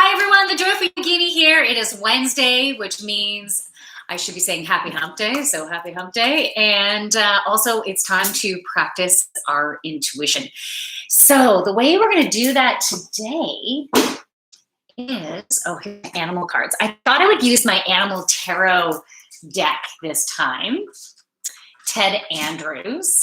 Hi everyone, the Joyful Yogini here. It is Wednesday, which means I should be saying happy hump day, so happy hump day. And also it's time to practice our intuition. So the way we're gonna do that today is, here's animal cards. I thought I would use my animal tarot deck this time, Ted Andrews.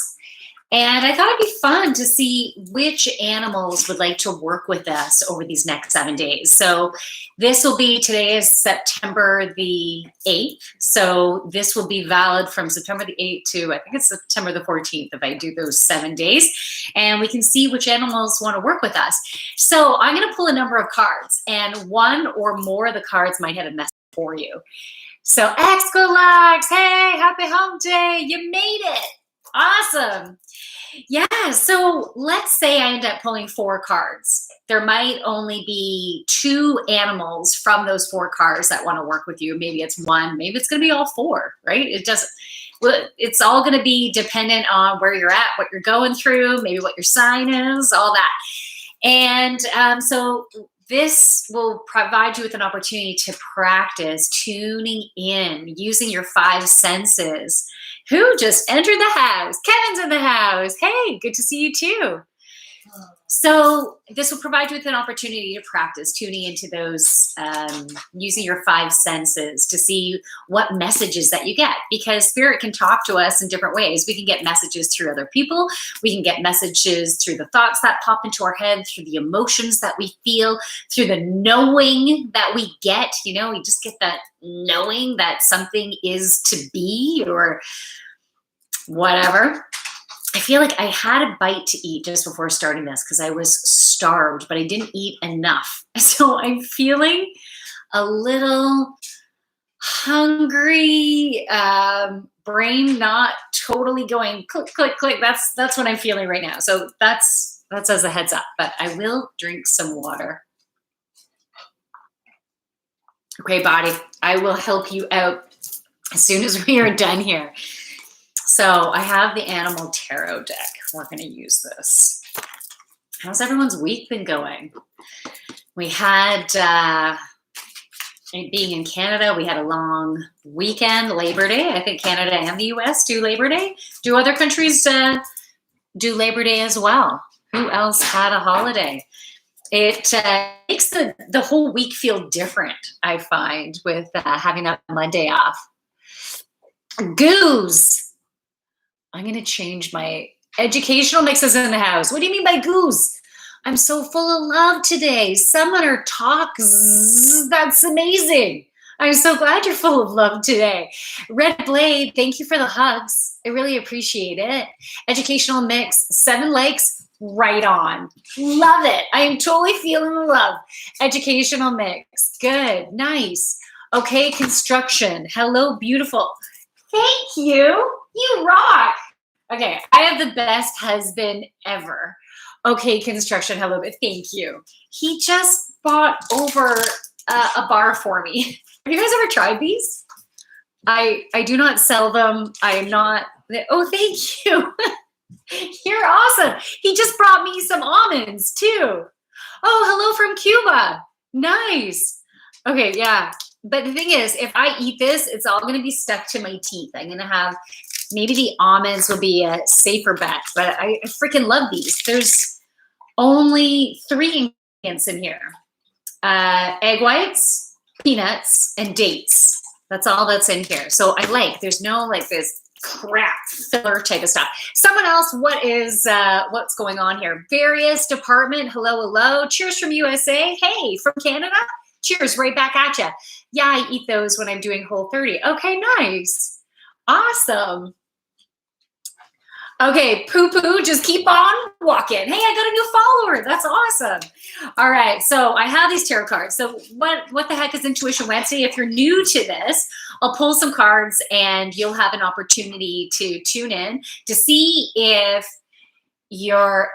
And I thought it'd be fun to see which animals would like to work with us over these next 7 days. So today is September the 8th. So this will be valid from September the 8th to, I think it's September the 14th if I do those 7 days. And we can see which animals want to work with us. So I'm going to pull a number of cards, and one or more of the cards might have a message for you. So Excalax, hey, happy hump day. You made it. Awesome. Yeah, so let's say I end up pulling 4 cards. There might only be 2 animals from those 4 cards that want to work with you. Maybe it's 1, maybe it's going to be all 4, right? It's all going to be dependent on where you're at, what you're going through, maybe what your sign is, all that. And so this will provide you with an opportunity to practice tuning in, using your 5 senses. Who just entered the house? Kevin's in the house. Hey, good to see you too. So this will provide you with an opportunity to practice tuning into those, using your 5 senses to see what messages that you get, because spirit can talk to us in different ways. We can get messages through other people. We can get messages through the thoughts that pop into our head, through the emotions that we feel, through the knowing that we get. You know, we just get that knowing that something is to be or whatever. I feel like I had a bite to eat just before starting this because I was starved, but I didn't eat enough. So I'm feeling a little hungry, brain not totally going click, click, click. That's what I'm feeling right now. So that's as a heads up, but I will drink some water. Okay, body, I will help you out as soon as we are done here. So I have the animal tarot deck. We're going to use this. How's everyone's week been going? We had, being in Canada, we had a long weekend, Labor Day. I think Canada and the US do Labor Day. Do other countries do Labor Day as well? Who else had a holiday? It makes the whole week feel different, I find, with having that Monday off. Goose. I'm going to change my educational mixes in the house. What do you mean by goose? I'm so full of love today. Summoner talks. That's amazing. I'm so glad you're full of love today. Red Blade, thank you for the hugs. I really appreciate it. Educational mix, 7 likes, right on. Love it. I am totally feeling the love. Educational mix, good, nice. Okay, construction. Hello, beautiful. Thank you. You rock. Okay, I have the best husband ever. Okay, construction, hello, but thank you. He just bought over a bar for me. Have you guys ever tried these? I do not sell them. I am not. Oh, thank you. You're awesome. He just brought me some almonds too. Oh, hello from Cuba. Nice. Okay, yeah. But the thing is, if I eat this, it's all going to be stuck to my teeth. I'm going to have, maybe the almonds will be a safer bet, but I freaking love these. There's only 3 ingredients in here. Egg whites, peanuts, and dates. That's all that's in here. So there's no like this crap filler type of stuff. Someone else, what's going on here? Various department, hello. Cheers from USA. Hey, from Canada. Cheers, right back at you. Yeah, I eat those when I'm doing Whole30. Okay, nice. Awesome. Okay, poo-poo, just keep on walking. Hey, I got a new follower. That's awesome. All right, so I have these tarot cards. So what the heck is Intuition Wednesday? If you're new to this, I'll pull some cards and you'll have an opportunity to tune in to see if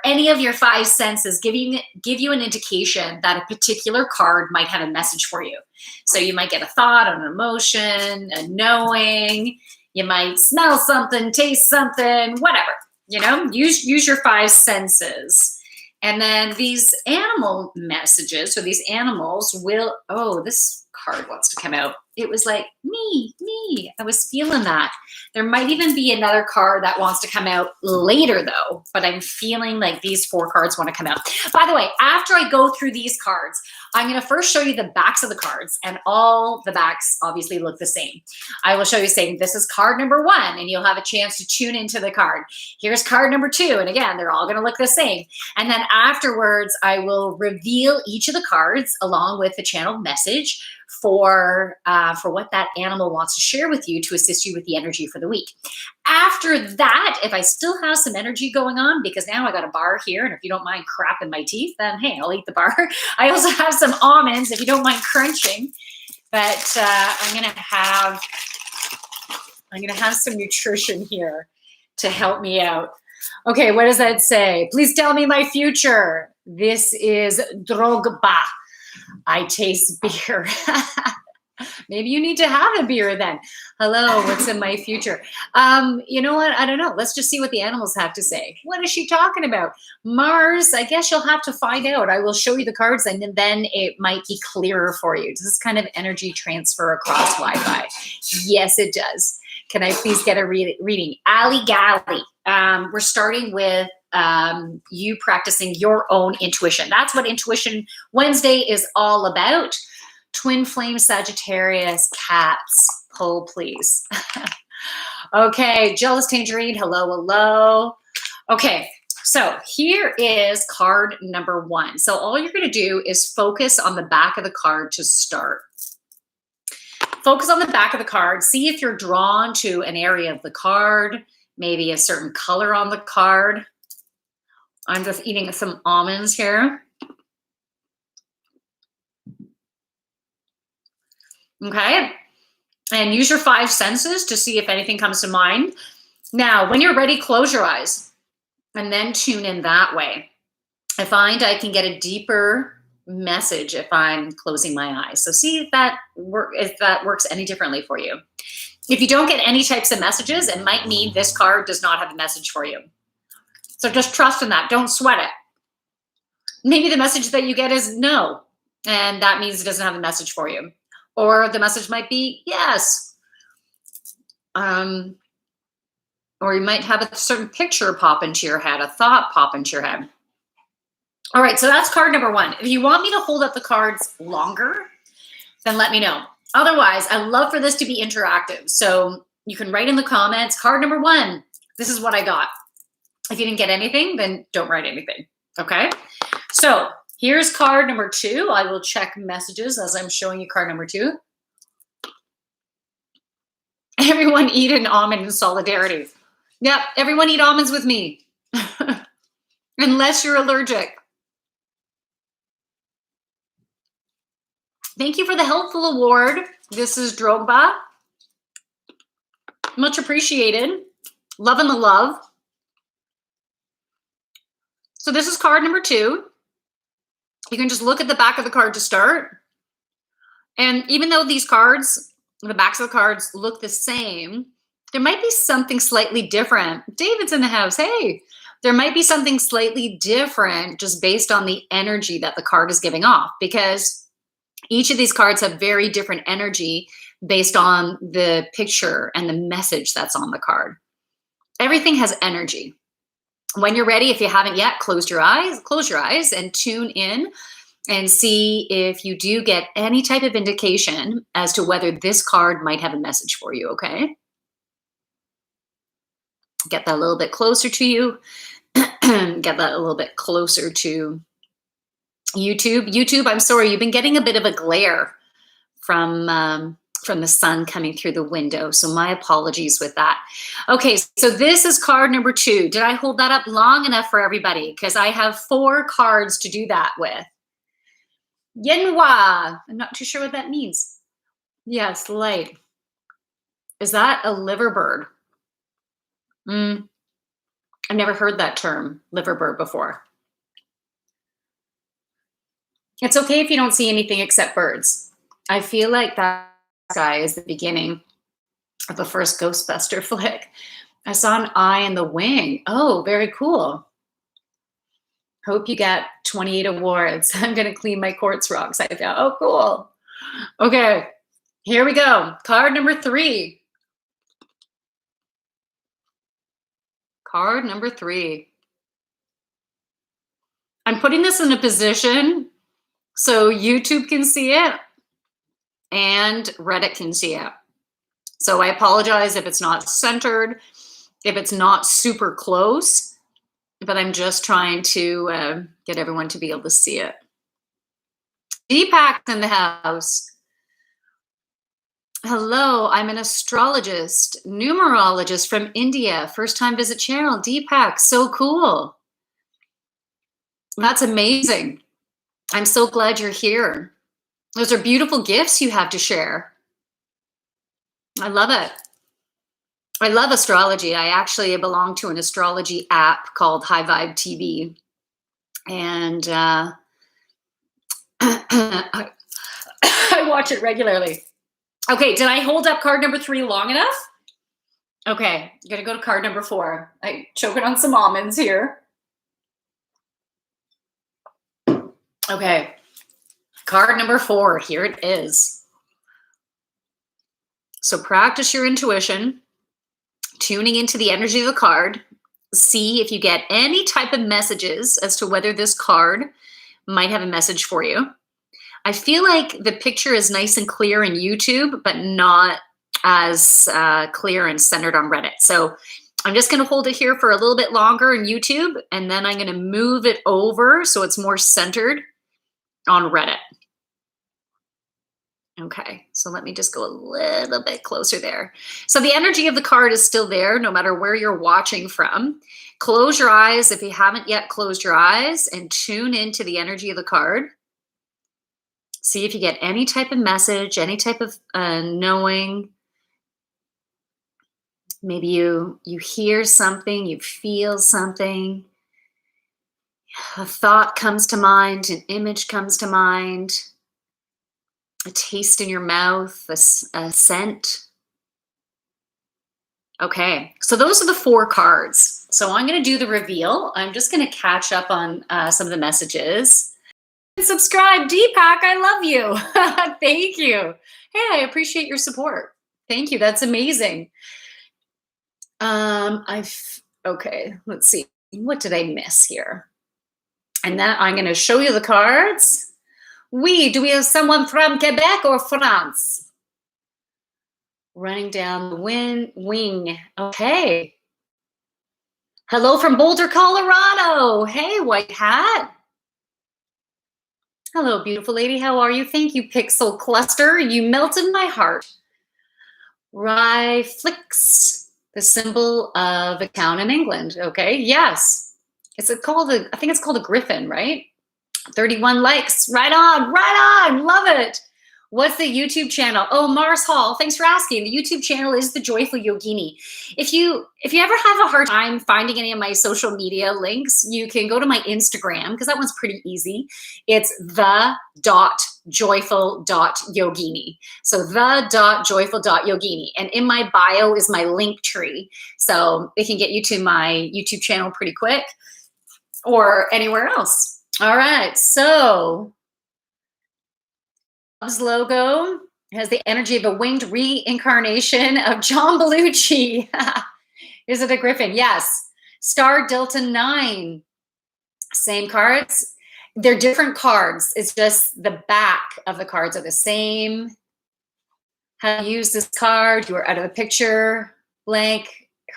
any of your 5 senses give you an indication that a particular card might have a message for you. So you might get a thought, an emotion, a knowing. You might smell something, taste something, whatever. You know, use your 5 senses And then these animal messages, so these animals will, oh, this card wants to come out. It was like, me, me. I was feeling that. There might even be another card that wants to come out later though, but I'm feeling like these 4 cards want to come out. By the way, after I go through these cards, I'm going to first show you the backs of the cards, and all the backs obviously look the same. I will show you saying, this is card number 1, and you'll have a chance to tune into the card. Here's card number 2, and again, they're all going to look the same. And then afterwards, I will reveal each of the cards along with the channeled message for what that animal wants to share with you to assist you with the energy for the week. After that, if I still have some energy going on, because now I got a bar here, and if you don't mind crapping my teeth, then hey, I'll eat the bar. I also have some almonds if you don't mind crunching, but I'm gonna have some nutrition here to help me out. Okay, what does that say? Please tell me my future. This is Drogba. I taste beer. Maybe you need to have a beer then. Hello, what's in my future? You know what? I don't know. Let's just see what the animals have to say. What is she talking about? Mars, I guess you'll have to find out. I will show you the cards and then it might be clearer for you. Does this kind of energy transfer across Wi-Fi? Yes, it does. Can I please get a reading? Ali Gally. We're starting with you practicing your own intuition. That's what Intuition Wednesday is all about. Twin flame Sagittarius, cats, pull please. Okay, jealous tangerine, hello, hello. Okay, so here is card number 1. So all you're gonna do is focus on the back of the card to start. Focus on the back of the card, see if you're drawn to an area of the card, maybe a certain color on the card. I'm just eating some almonds here. Okay, and use your 5 senses to see if anything comes to mind. Now, when you're ready, close your eyes and then tune in that way. I find I can get a deeper message if I'm closing my eyes. So see if that works any differently for you. If you don't get any types of messages, it might mean this card does not have a message for you. So just trust in that. Don't sweat it. Maybe the message that you get is no, and that means it doesn't have a message for you. Or the message might be yes. Or you might have a certain picture pop into your head, a thought pop into your head. All right, so that's card number 1. If you want me to hold up the cards longer, then let me know. Otherwise, I love for this to be interactive. So you can write in the comments, card number 1, this is what I got. If you didn't get anything, then don't write anything, okay? So here's card number 2. I will check messages as I'm showing you card number 2. Everyone eat an almond in solidarity. Yep, everyone eat almonds with me. Unless you're allergic. Thank you for the helpful award. This is Drogba. Much appreciated. Loving the love. So this is card number 2. You can just look at the back of the card to start. And even though these cards, the backs of the cards look the same, there might be something slightly different. David's in the house. Hey, there might be something slightly different just based on the energy that the card is giving off, because each of these cards have very different energy based on the picture and the message that's on the card. Everything has energy. When you're ready, if you haven't yet, close your eyes and tune in and see if you do get any type of indication as to whether this card might have a message for you, okay? Get that a little bit closer to you. Get that a little bit closer to YouTube. YouTube, I'm sorry, you've been getting a bit of a glare from the sun coming through the window. So my apologies with that. Okay, so this is card number 2. Did I hold that up long enough for everybody? Because I have 4 cards to do that with. Yenwa. I'm not too sure what that means. Yes, light. Is that a liverbird? I've never heard that term, liverbird, before. It's okay if you don't see anything except birds. I feel like that sky is the beginning of the first Ghostbuster flick. I saw an eye in the wing. Oh, very cool. Hope you get 28 awards. I'm going to clean my quartz rocks. I thought, oh, cool. Okay, here we go. Card number 3. Card number 3. I'm putting this in a position so YouTube can see it and Reddit can see it. So I apologize if it's not centered, if it's not super close, but I'm just trying to get everyone to be able to see it. Deepak's in the house. Hello, I'm an astrologist, numerologist from India. First time visit channel. Deepak, so cool. That's amazing. I'm so glad you're here. Those are beautiful gifts you have to share. I love it. I love astrology. I actually belong to an astrology app called High Vibe TV. And I watch it regularly. Okay, did I hold up card number 3 long enough? Okay, I'm gonna go to card number 4. I'm choking on some almonds here. Okay, card number 4, here it is. So practice your intuition, tuning into the energy of the card. See if you get any type of messages as to whether this card might have a message for you. I feel like the picture is nice and clear in YouTube, but not as clear and centered on Reddit. So I'm just going to hold it here for a little bit longer in YouTube, and then I'm going to move it over so it's more centered on Reddit. Okay, so let me just go a little bit closer there. So the energy of the card is still there no matter where you're watching from. Close your eyes if you haven't yet closed your eyes and tune into the energy of the card. See if you get any type of message, any type of knowing. Maybe you hear something, you feel something. A thought comes to mind, an image comes to mind, a taste in your mouth, a scent. Okay, so those are the 4 cards. So I'm going to do the reveal. I'm just going to catch up on some of the messages. Subscribe, Deepak, I love you. Thank you. Hey, I appreciate your support. Thank you, that's amazing. Okay, let's see. What did I miss here? And then I'm going to show you the cards. Do we have someone from Quebec or France? Running down the wing. Okay. Hello from Boulder, Colorado. Hey, white hat. Hello, beautiful lady. How are you? Thank you, Pixel Cluster. You melted my heart. Riflix, the symbol of a town in England. Okay, yes. I think it's called a griffin, right? 31 likes. Right on. Love it. What's the YouTube channel? Oh, Mars Hall, thanks for asking. The YouTube channel is The Joyful Yogini. If you ever have a hard time finding any of my social media links, you can go to my Instagram, because that one's pretty easy. It's the.joyful.yogini. So the.joyful.yogini. And in my bio is my link tree. So it can get you to my YouTube channel pretty quick, or anywhere else. All right, so Bob's logo has the energy of a winged reincarnation of John Belushi. Is it a griffin? Yes. Star Delta 9. Same cards. They're different cards. It's just the back of the cards are the same. How to use this card. You are out of the picture. Blank.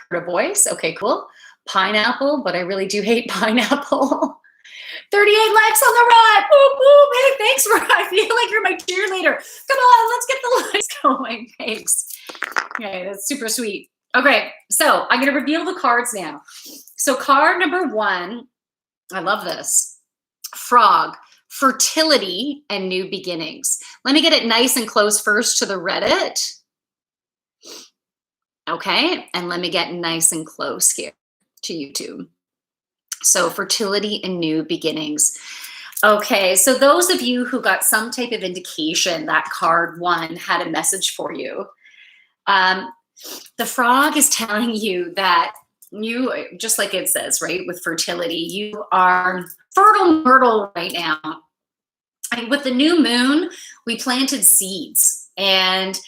Heard a voice. Okay, cool. Pineapple, but I really do hate pineapple. 38 likes on the rod. Boom, boom. Hey, thanks, I feel like you're my cheerleader. Come on, let's get the likes going. Thanks. Okay, that's super sweet. Okay, so I'm going to reveal the cards now. So card number 1, I love this. Frog, fertility and new beginnings. Let me get it nice and close first to the Reddit. Okay, and let me get nice and close here to YouTube. So fertility and new beginnings. Okay, so those of you who got some type of indication that card 1 had a message for you, the frog is telling you that you, just like it says, right, with fertility, you are fertile myrtle right now. And with the new moon, we planted seeds. And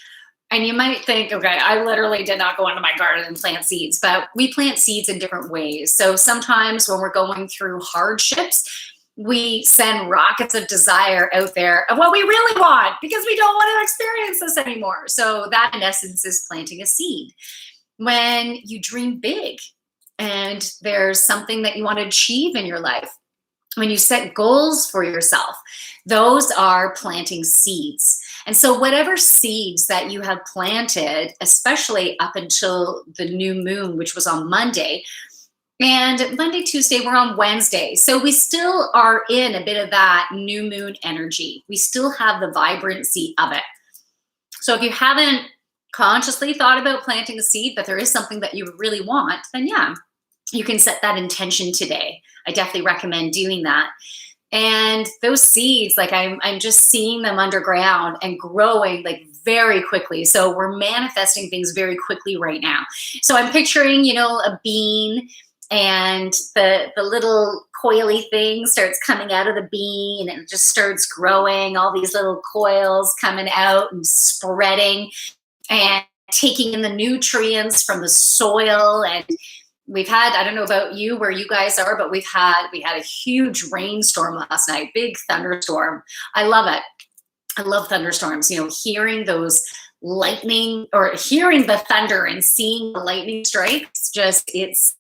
you might think, okay, I literally did not go into my garden and plant seeds, but we plant seeds in different ways. So sometimes when we're going through hardships, we send rockets of desire out there of what we really want because we don't want to experience this anymore. So that in essence is planting a seed. When you dream big and there's something that you want to achieve in your life, when you set goals for yourself, those are planting seeds. And so whatever seeds that you have planted, especially up until the new moon, which was on Monday, and Monday, Tuesday, we're on Wednesday. So we still are in a bit of that new moon energy. We still have the vibrancy of it. So if you haven't consciously thought about planting a seed, but there is something that you really want, then yeah, you can set that intention today. I definitely recommend doing that. And those seeds, like I'm just seeing them underground and growing like very quickly. So we're manifesting things very quickly right now. So I'm picturing, a bean, and the little coily thing starts coming out of the bean and it just starts growing, all these little coils coming out and spreading and taking in the nutrients from the soil. And we've had, I don't know about you, where you guys are, but we had a huge rainstorm last night, big thunderstorm. I love it. I love thunderstorms, hearing those lightning or hearing the thunder and seeing the lightning strikes, it's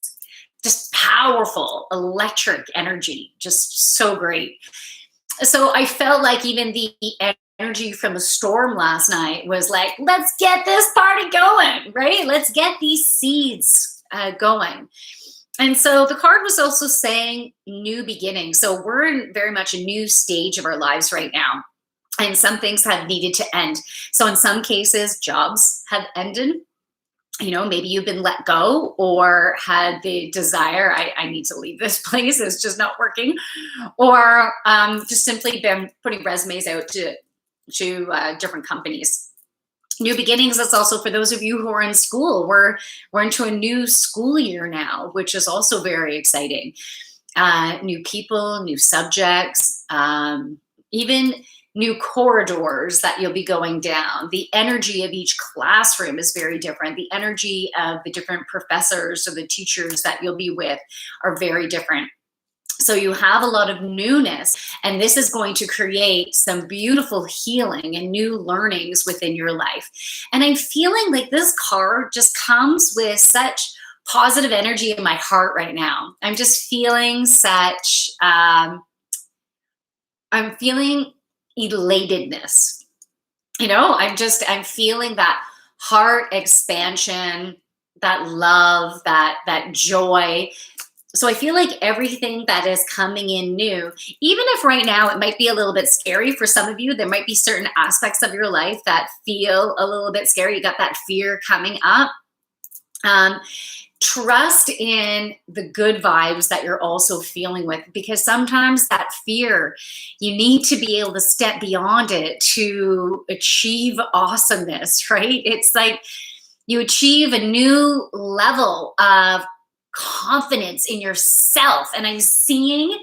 just powerful, electric energy, just so great. So I felt like even the energy from the storm last night was like, let's get this party going, right? Let's get these seeds going. And so the card was also saying new beginning. So we're in very much a new stage of our lives right now. And some things have needed to end. So in some cases, jobs have ended. Maybe you've been let go or had the desire, I need to leave this place, it's just not working. Or just simply been putting resumes out to different companies. New beginnings, that's also for those of you who are in school. We're into a new school year now, which is also very exciting. New people, new subjects, even new corridors that you'll be going down. The energy of each classroom is very different. The energy of the different professors or the teachers that you'll be with are very different. So you have a lot of newness, and this is going to create some beautiful healing and new learnings within your life. And I'm feeling like this card just comes with such positive energy in my heart right now. I'm just feeling such, I'm feeling elatedness. I'm feeling that heart expansion, that love, that joy. So I feel like everything that is coming in new, even if right now it might be a little bit scary for some of you, there might be certain aspects of your life that feel a little bit scary. You got that fear coming up. Trust in the good vibes that you're also feeling with, because sometimes that fear, you need to be able to step beyond it to achieve awesomeness, right? It's like you achieve a new level of confidence in yourself. And I'm seeing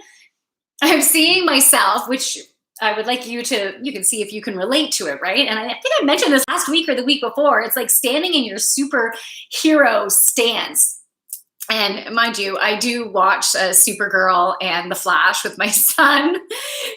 myself, which I would like you can see if you can relate to it, right? And I think I mentioned this last week or the week before. It's like standing in your superhero stance. And mind you, I do watch Supergirl and The Flash with my son.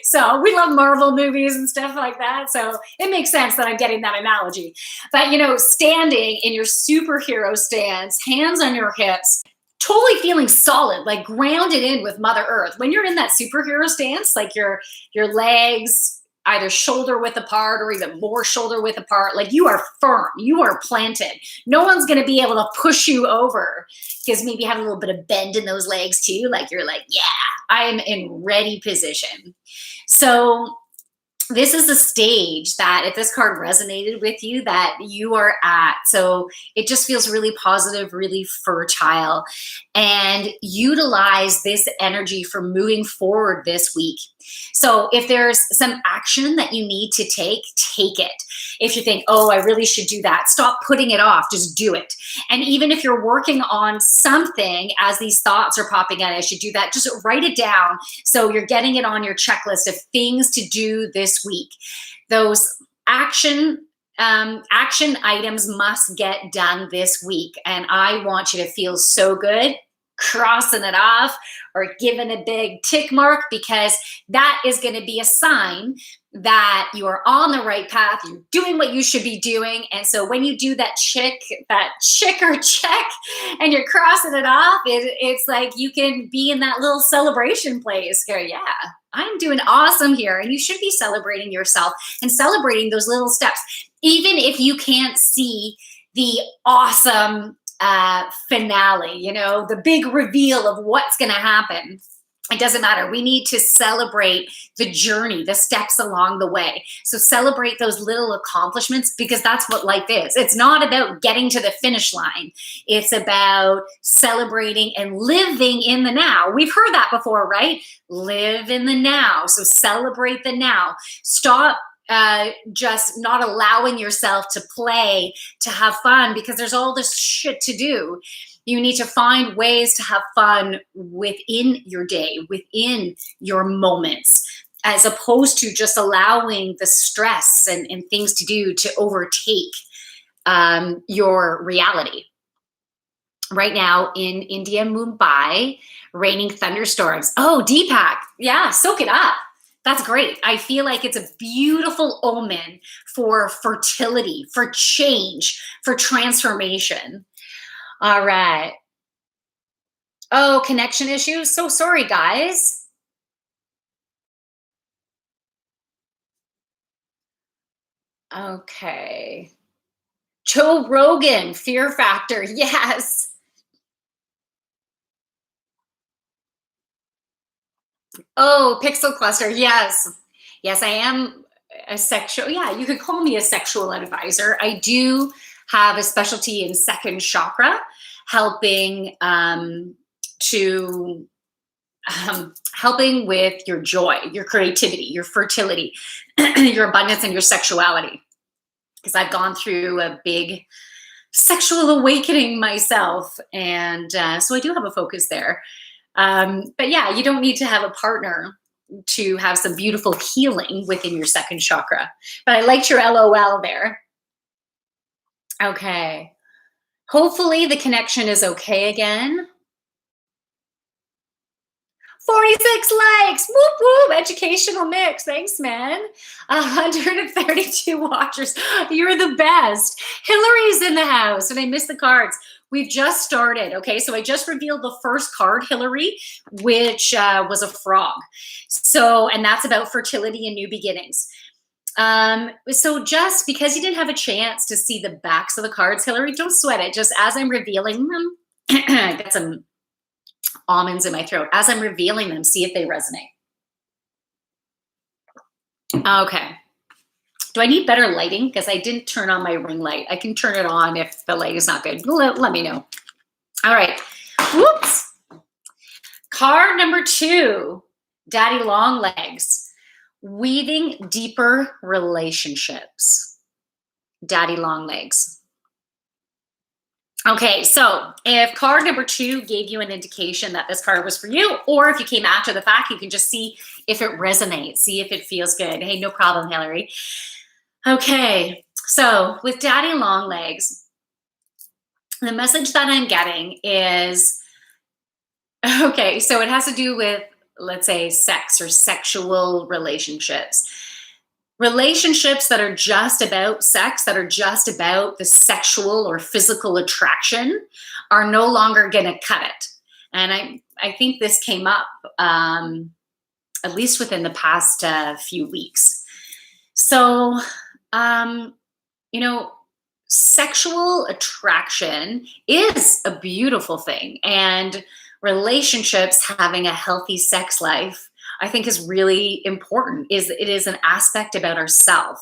So we love Marvel movies and stuff like that. So it makes sense that I'm getting that analogy. But, standing in your superhero stance, hands on your hips, totally feeling solid, like grounded in with Mother Earth. When you're in that superhero stance, like your legs either shoulder width apart or even more shoulder width apart, like you are firm, you are planted. No one's going to be able to push you over, because maybe you have a little bit of bend in those legs too. Like you're like, yeah, I'm in ready position. So this is a stage that, if this card resonated with you, that you are at. So it just feels really positive, really fertile, and utilize this energy for moving forward this week. So if there's some action that you need to take it. If you think, oh, I really should do that, stop putting it off, just do it. And even if you're working on something, as these thoughts are popping out, I should do that, just write it down. So you're getting it on your checklist of things to do this week. Those action items must get done this week. And I want you to feel so good crossing it off or giving a big tick mark, because that is going to be a sign that you are on the right path. You're doing what you should be doing. And so when you do that chick or check and you're crossing it off, it's like you can be in that little celebration place. Go, yeah, I'm doing awesome here. And you should be celebrating yourself and celebrating those little steps, even if you can't see the awesome finale, the big reveal of what's going to happen. It doesn't matter. We need to celebrate the journey, the steps along the way. So celebrate those little accomplishments, because that's what life is. It's not about getting to the finish line. It's about celebrating and living in the now. We've heard that before, right? Live in the now. So celebrate the now. Stop just not allowing yourself to play, to have fun, because there's all this shit to do. You need to find ways to have fun within your day, within your moments, as opposed to just allowing the stress and things to do to overtake your reality. Right now in India, Mumbai, raining thunderstorms. Oh, Deepak, yeah, soak it up. That's great. I feel like it's a beautiful omen for fertility, for change, for transformation. All right. Oh, connection issues. So sorry, guys. Okay. Joe Rogan, Fear Factor. Yes. Oh, Pixel Cluster. Yes. Yes, I am a sexual. Yeah, you could call me a sexual advisor. I do have a specialty in second chakra, helping helping with your joy, your creativity, your fertility, your abundance, and your sexuality. Because I've gone through a big sexual awakening myself, and so I do have a focus there. But yeah, you don't need to have a partner to have some beautiful healing within your second chakra. But I liked your LOL there. Okay. Hopefully the connection is okay again. 46 likes. Whoop, whoop. Educational mix. Thanks, man. 132 watchers. You're the best. Hillary's in the house, and I missed the cards. We've just started. Okay, so I just revealed the first card, Hillary, which was a frog. So, and that's about fertility and new beginnings. So just because you didn't have a chance to see the backs of the cards, Hillary, don't sweat it. Just as I'm revealing them, I got some almonds in my throat. As I'm revealing them, see if they resonate. Okay. Do I need better lighting? Because I didn't turn on my ring light. I can turn it on if the light is not good. Let me know. All right. Whoops. Card number 2, Daddy Long Legs. Weaving deeper relationships. Daddy Long Legs. Okay, so if card number 2 gave you an indication that this card was for you, or if you came after the fact, you can just see if it resonates, see if it feels good. Hey, no problem, Hillary. Okay, so with Daddy Long Legs, the message that I'm getting is, okay, so it has to do with, let's say, sex or sexual relationships. Relationships that are just about sex, that are just about the sexual or physical attraction, are no longer going to cut it. And I think this came up at least within the past few weeks. So, sexual attraction is a beautiful thing, and relationships, having a healthy sex life, I think is really important. It is an aspect about ourselves,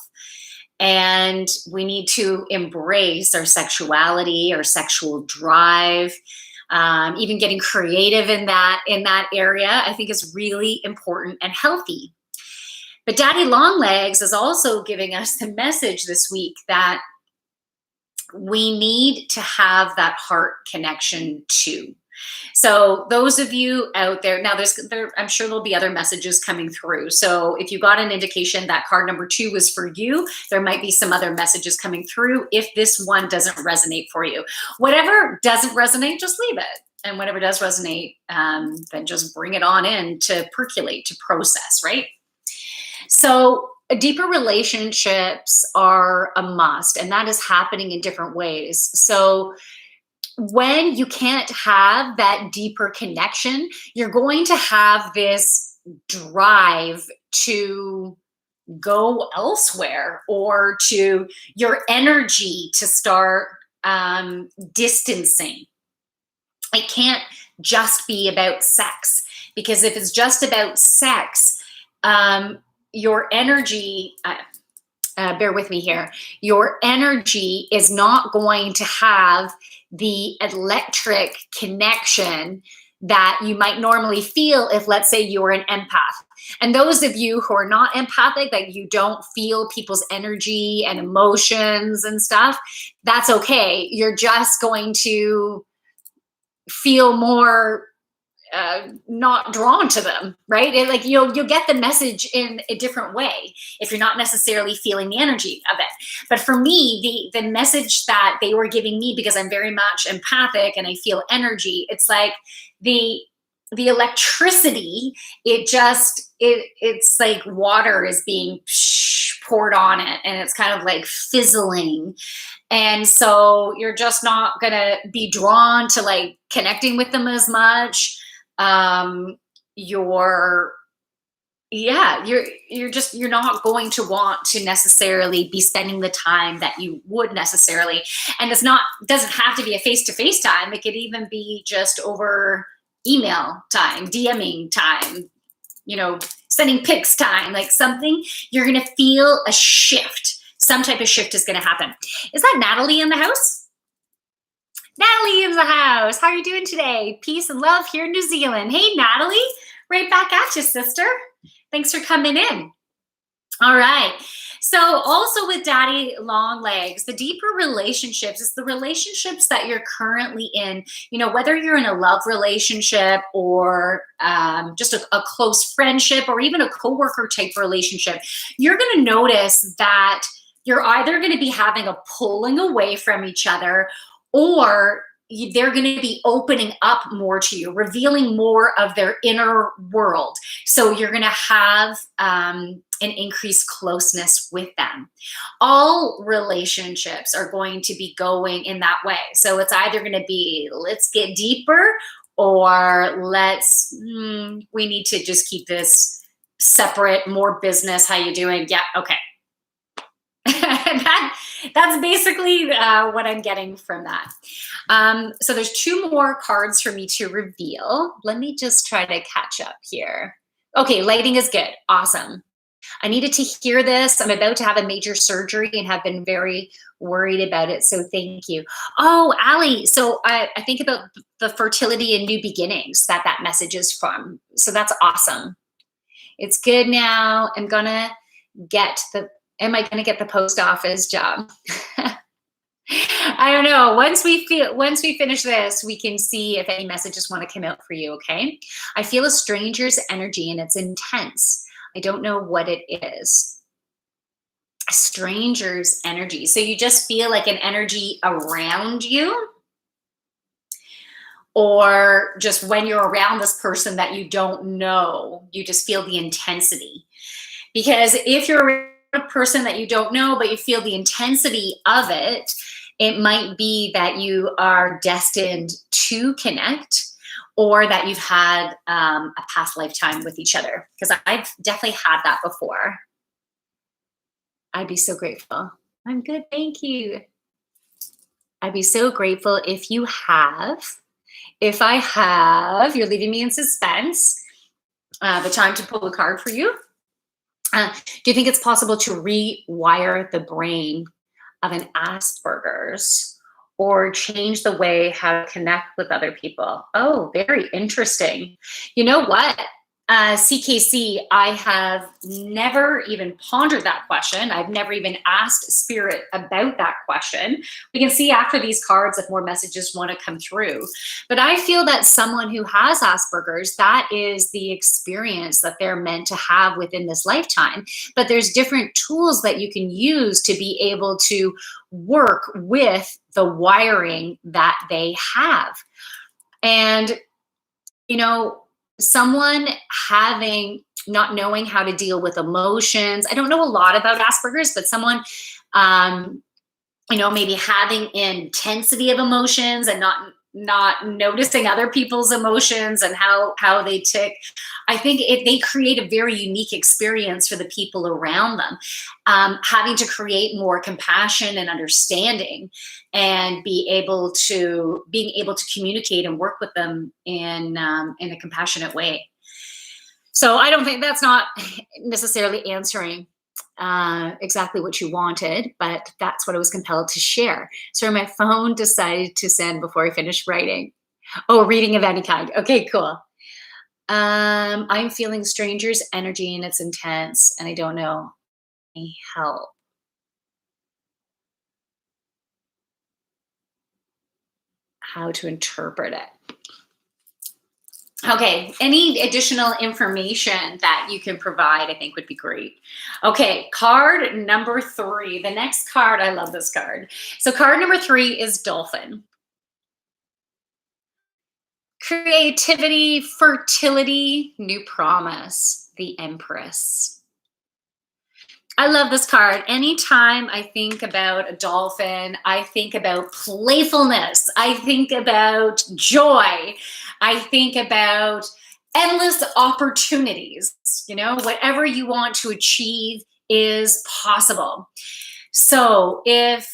and we need to embrace our sexuality, our sexual drive, Even getting creative in that area, I think is really important and healthy. But Daddy Longlegs is also giving us the message this week that we need to have that heart connection too. So those of you out there, now I'm sure there'll be other messages coming through. So if you got an indication that card number 2 was for you, there might be some other messages coming through if this one doesn't resonate for you. Whatever doesn't resonate, just leave it. And whatever does resonate, then just bring it on in to percolate, to process, right? So deeper relationships are a must, and that is happening in different ways. So when you can't have that deeper connection, you're going to have this drive to go elsewhere, or to your energy to start distancing. It can't just be about sex, because if it's just about sex, your energy, bear with me here, your energy is not going to have the electric connection that you might normally feel if, let's say, you're an empath. And those of you who are not empathic, that you don't feel people's energy and emotions and stuff, that's okay. You're just going to feel more not drawn to them, right? Like you'll get the message in a different way if you're not necessarily feeling the energy of it. But for me, the message that they were giving me, because I'm very much empathic and I feel energy, it's like the electricity, it's like water is being poured on it, and it's kind of like fizzling. And so you're just not gonna be drawn to like connecting with them as much. You're not going to want to necessarily be spending the time that you would necessarily. And doesn't have to be a face-to-face time. It could even be just over email time, DMing time, sending pics time, like something. You're going to feel a shift. Some type of shift is going to happen. Is that Natalie in the house? Natalie in the house. How are you doing today? Peace and love here in New Zealand. Hey, Natalie. Right back at you, sister. Thanks for coming in. All right. So also with Daddy Longlegs, the deeper relationships, it's the relationships that you're currently in, whether you're in a love relationship or just a close friendship, or even a coworker type relationship, you're going to notice that you're either going to be having a pulling away from each other, or they're going to be opening up more to you, revealing more of their inner world. So you're going to have an increased closeness with them. All relationships are going to be going in that way. So it's either going to be, let's get deeper, or we need to just keep this separate, more business. How you doing? Yeah. Okay. That's basically what I'm getting from that. So there's 2 more cards for me to reveal. Let me just try to catch up here. Okay, lighting is good. Awesome. I needed to hear this. I'm about to have a major surgery and have been very worried about it. So thank you. Oh, Ali. So I think about the fertility and new beginnings that message is from. So that's awesome. It's good now. Am I going to get the post office job? I don't know. Once we finish this, we can see if any messages want to come out for you. Okay. I feel a stranger's energy and it's intense. I don't know what it is. A stranger's energy. So you just feel like an energy around you, or just when you're around this person that you don't know, you just feel the intensity. Because if you're a person that you don't know, but you feel the intensity of it, it might be that you are destined to connect, or that you've had a past lifetime with each other. Because I've definitely had that before. I'd be so grateful. I'm good, thank you. I'd be so grateful if you have. If I have, you're leaving me in suspense. The time to pull a card for you. Do you think it's possible to rewire the brain of an Asperger's or change the way how to connect with other people? Oh, very interesting. You know what? CKC, I have never even pondered that question. I've never even asked Spirit about that question. We can see after these cards if more messages want to come through. But I feel that someone who has Asperger's, that is the experience that they're meant to have within this lifetime. But there's different tools that you can use to be able to work with the wiring that they have. And, you know, someone having not knowing how to deal with emotions. I don't know a lot about Asperger's, but someone um, maybe having intensity of emotions and not noticing other people's emotions and how they tick. I think they create a very unique experience for the people around them. Having to create more compassion and understanding, and being able to communicate and work with them in a compassionate way. So I don't think that's not necessarily answering exactly what you wanted, but that's what I was compelled to share. So my phone decided to send before I finished writing. Oh, reading of any kind. Okay, cool. I'm feeling stranger's energy and it's intense, and I don't know any help. How to interpret it. Okay, any additional information that you can provide, I think would be great. Okay, card number 3. The next card, I love this card. So card number 3 is Dolphin. Creativity, fertility, new promise, the Empress. I love this card. Anytime I think about a dolphin, I think about playfulness. I think about joy. I think about endless opportunities. Whatever you want to achieve is possible. So if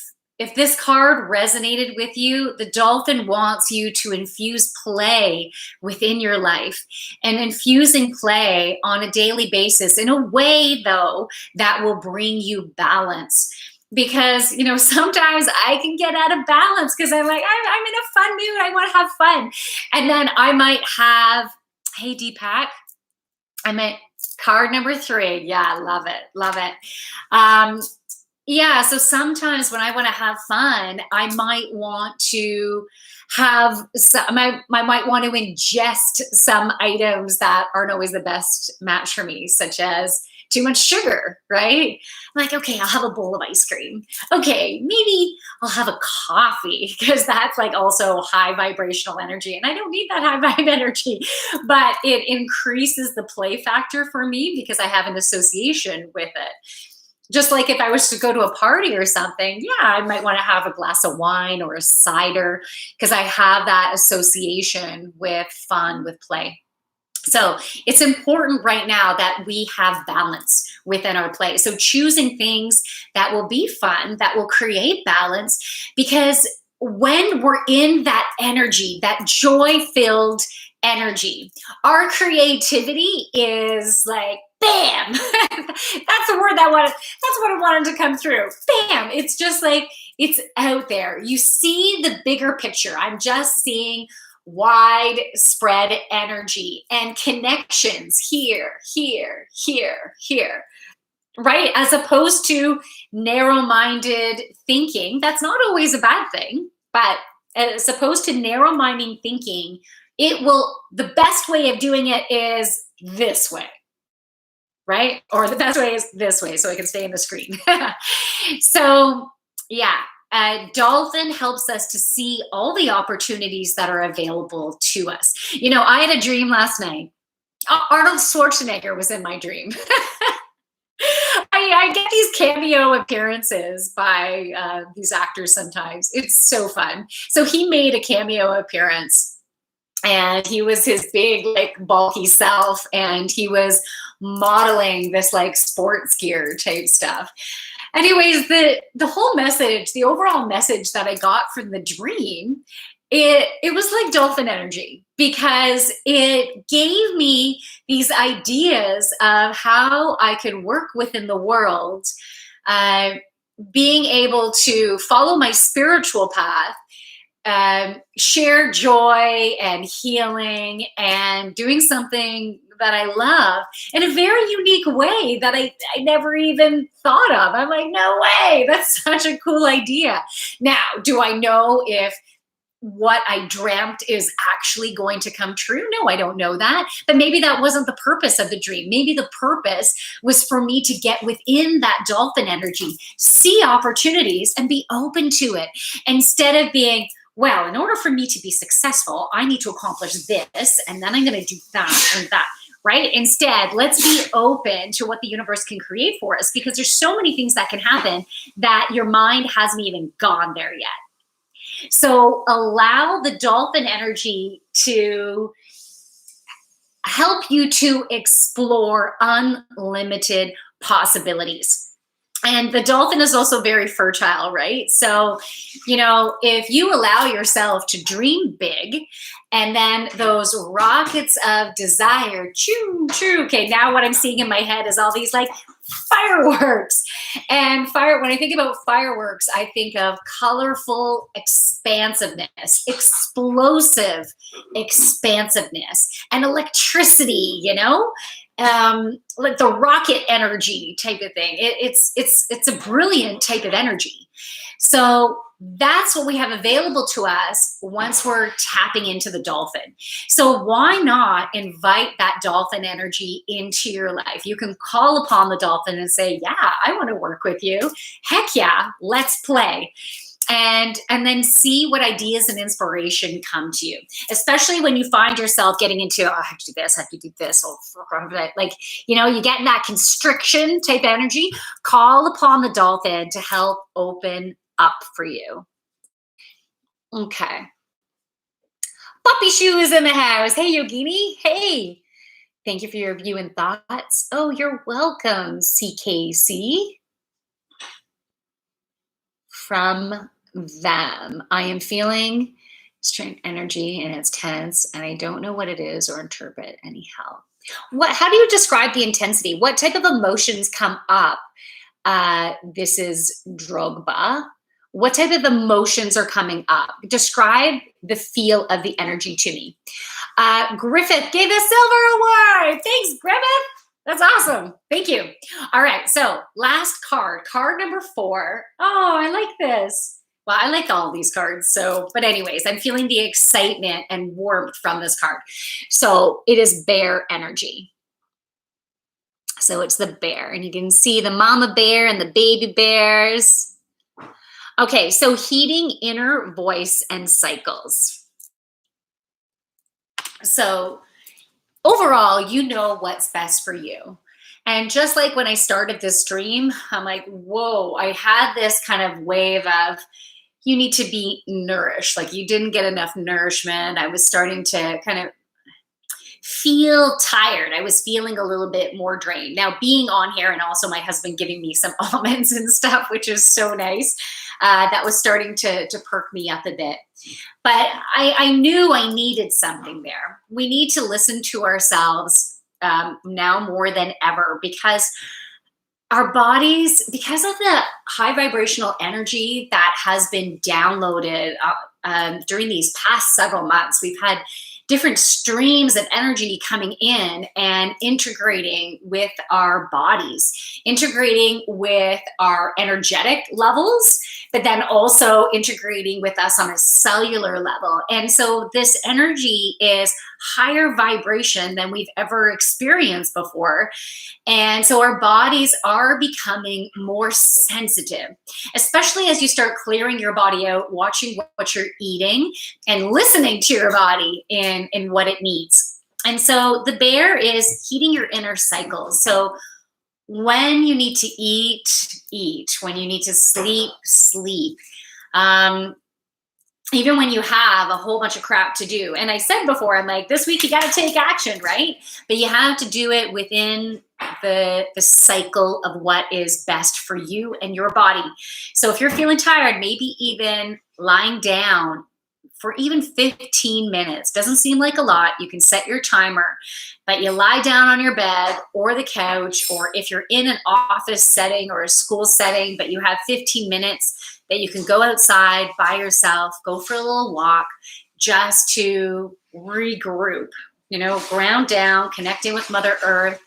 this card resonated with you, the dolphin wants you to infuse play within your life, and infusing play on a daily basis in a way, though, that will bring you balance. Because, sometimes I can get out of balance because I'm like, I'm in a fun mood. I want to have fun. And then I might have, hey, Deepak, I might, card number 3. Yeah, love it. Love it. Yeah, so sometimes when I want to have fun, I might want to have some, I might want to ingest some items that aren't always the best match for me, such as too much sugar, right? I'm like, okay, I'll have a bowl of ice cream. Okay, maybe I'll have a coffee because that's like also high vibrational energy. And I don't need that high vibe energy, but it increases the play factor for me because I have an association with it. Just like if I was to go to a party or something, yeah, I might want to have a glass of wine or a cider because I have that association with fun, with play. So it's important right now that we have balance within our play. So choosing things that will be fun, that will create balance, because when we're in that energy, that joy-filled energy, our creativity is like, bam. That's the word that's what I wanted to come through. Bam. It's just like, it's out there. You see the bigger picture. I'm just seeing widespread energy and connections here, here, here, here, right? As opposed to narrow-minded thinking. That's not always a bad thing, but as opposed to narrow-minded thinking, the best way of doing it is this way, right? Or the best way is this way, so I can stay in the screen. So, yeah, dolphin helps us to see all the opportunities that are available to us. I had a dream last night. Arnold Schwarzenegger was in my dream. I get these cameo appearances by these actors sometimes. It's so fun. So he made a cameo appearance, and he was his big, like, bulky self, and he was modeling this like sports gear type stuff. Anyways, the whole message, the overall message that I got from the dream, it was like dolphin energy, because it gave me these ideas of how I could work within the world, being able to follow my spiritual path share joy and healing and doing something that I love in a very unique way that I never even thought of. I'm like, no way, that's such a cool idea. Now, do I know if what I dreamt is actually going to come true? No, I don't know that. But maybe that wasn't the purpose of the dream. Maybe the purpose was for me to get within that dolphin energy, see opportunities, and be open to it instead of being, well, in order for me to be successful, I need to accomplish this, and then I'm going to do that and that. Right? Instead, let's be open to what the universe can create for us, because there's so many things that can happen that your mind hasn't even gone there yet. So allow the dolphin energy to help you to explore unlimited possibilities. And the dolphin is also very fertile, right? So, if you allow yourself to dream big, and then those rockets of desire, choo, choo. Okay, now what I'm seeing in my head is all these like fireworks. And when I think about fireworks, I think of colorful expansiveness, explosive expansiveness, and electricity, like the rocket energy type of thing. It's a brilliant type of energy. So that's what we have available to us once we're tapping into the dolphin. So why not invite that dolphin energy into your life? You can call upon the dolphin and say, yeah, I want to work with you. Heck yeah, let's play. And then see what ideas and inspiration come to you, especially when you find yourself getting into, I have to do this, I have to do this, like, you get in that constriction type energy. Call upon the dolphin to help open up for you. Okay. Puppy Shoe is in the house. Hey, Yogini. Hey. Thank you for your view and thoughts. Oh, you're welcome, CKC. From them. I am feeling strange energy and it's tense, and I don't know what it is or interpret any help. How do you describe the intensity? What type of emotions come up? This is Drogba. What type of emotions are coming up? Describe the feel of the energy to me. Griffith gave the silver award. Thanks, Griffith. That's awesome. Thank you. All right. So last card number 4. Oh, I like this. Well, I like all these cards. But anyways, I'm feeling the excitement and warmth from this card. So it is bear energy. So it's the bear, and you can see the mama bear and the baby bears. Okay. So heating inner voice and cycles. So overall, you know what's best for you. And just like when I started this stream, I'm like, whoa, I had this kind of wave of, you need to be nourished. Like you didn't get enough nourishment. I was starting to kind of feel tired. I was feeling a little bit more drained. Now being on here, and also my husband giving me some almonds and stuff, which is so nice. That was starting to perk me up a bit. But I knew I needed something there. We need to listen to ourselves now more than ever, because our bodies, because of the high vibrational energy that has been downloaded during these past several months, we've had different streams of energy coming in and integrating with our bodies, integrating with our energetic levels, but then also integrating with us on a cellular level. And so this energy is higher vibration than we've ever experienced before. And so our bodies are becoming more sensitive, especially as you start clearing your body out, watching what you're eating and listening to your body in what it needs. And so the bear is heating your inner cycles. So when you need to eat, eat. When you need to sleep, sleep. Even when you have a whole bunch of crap to do. And I said before, I'm like, this week you got to take action, right? But you have to do it within the cycle of what is best for you and your body. So if you're feeling tired, maybe even lying down for even 15 minutes. Doesn't seem like a lot. You can set your timer, but you lie down on your bed or the couch, or if you're in an office setting or a school setting, but you have 15 minutes, that you can go outside by yourself, go for a little walk, just to regroup, ground down, connect in with Mother Earth,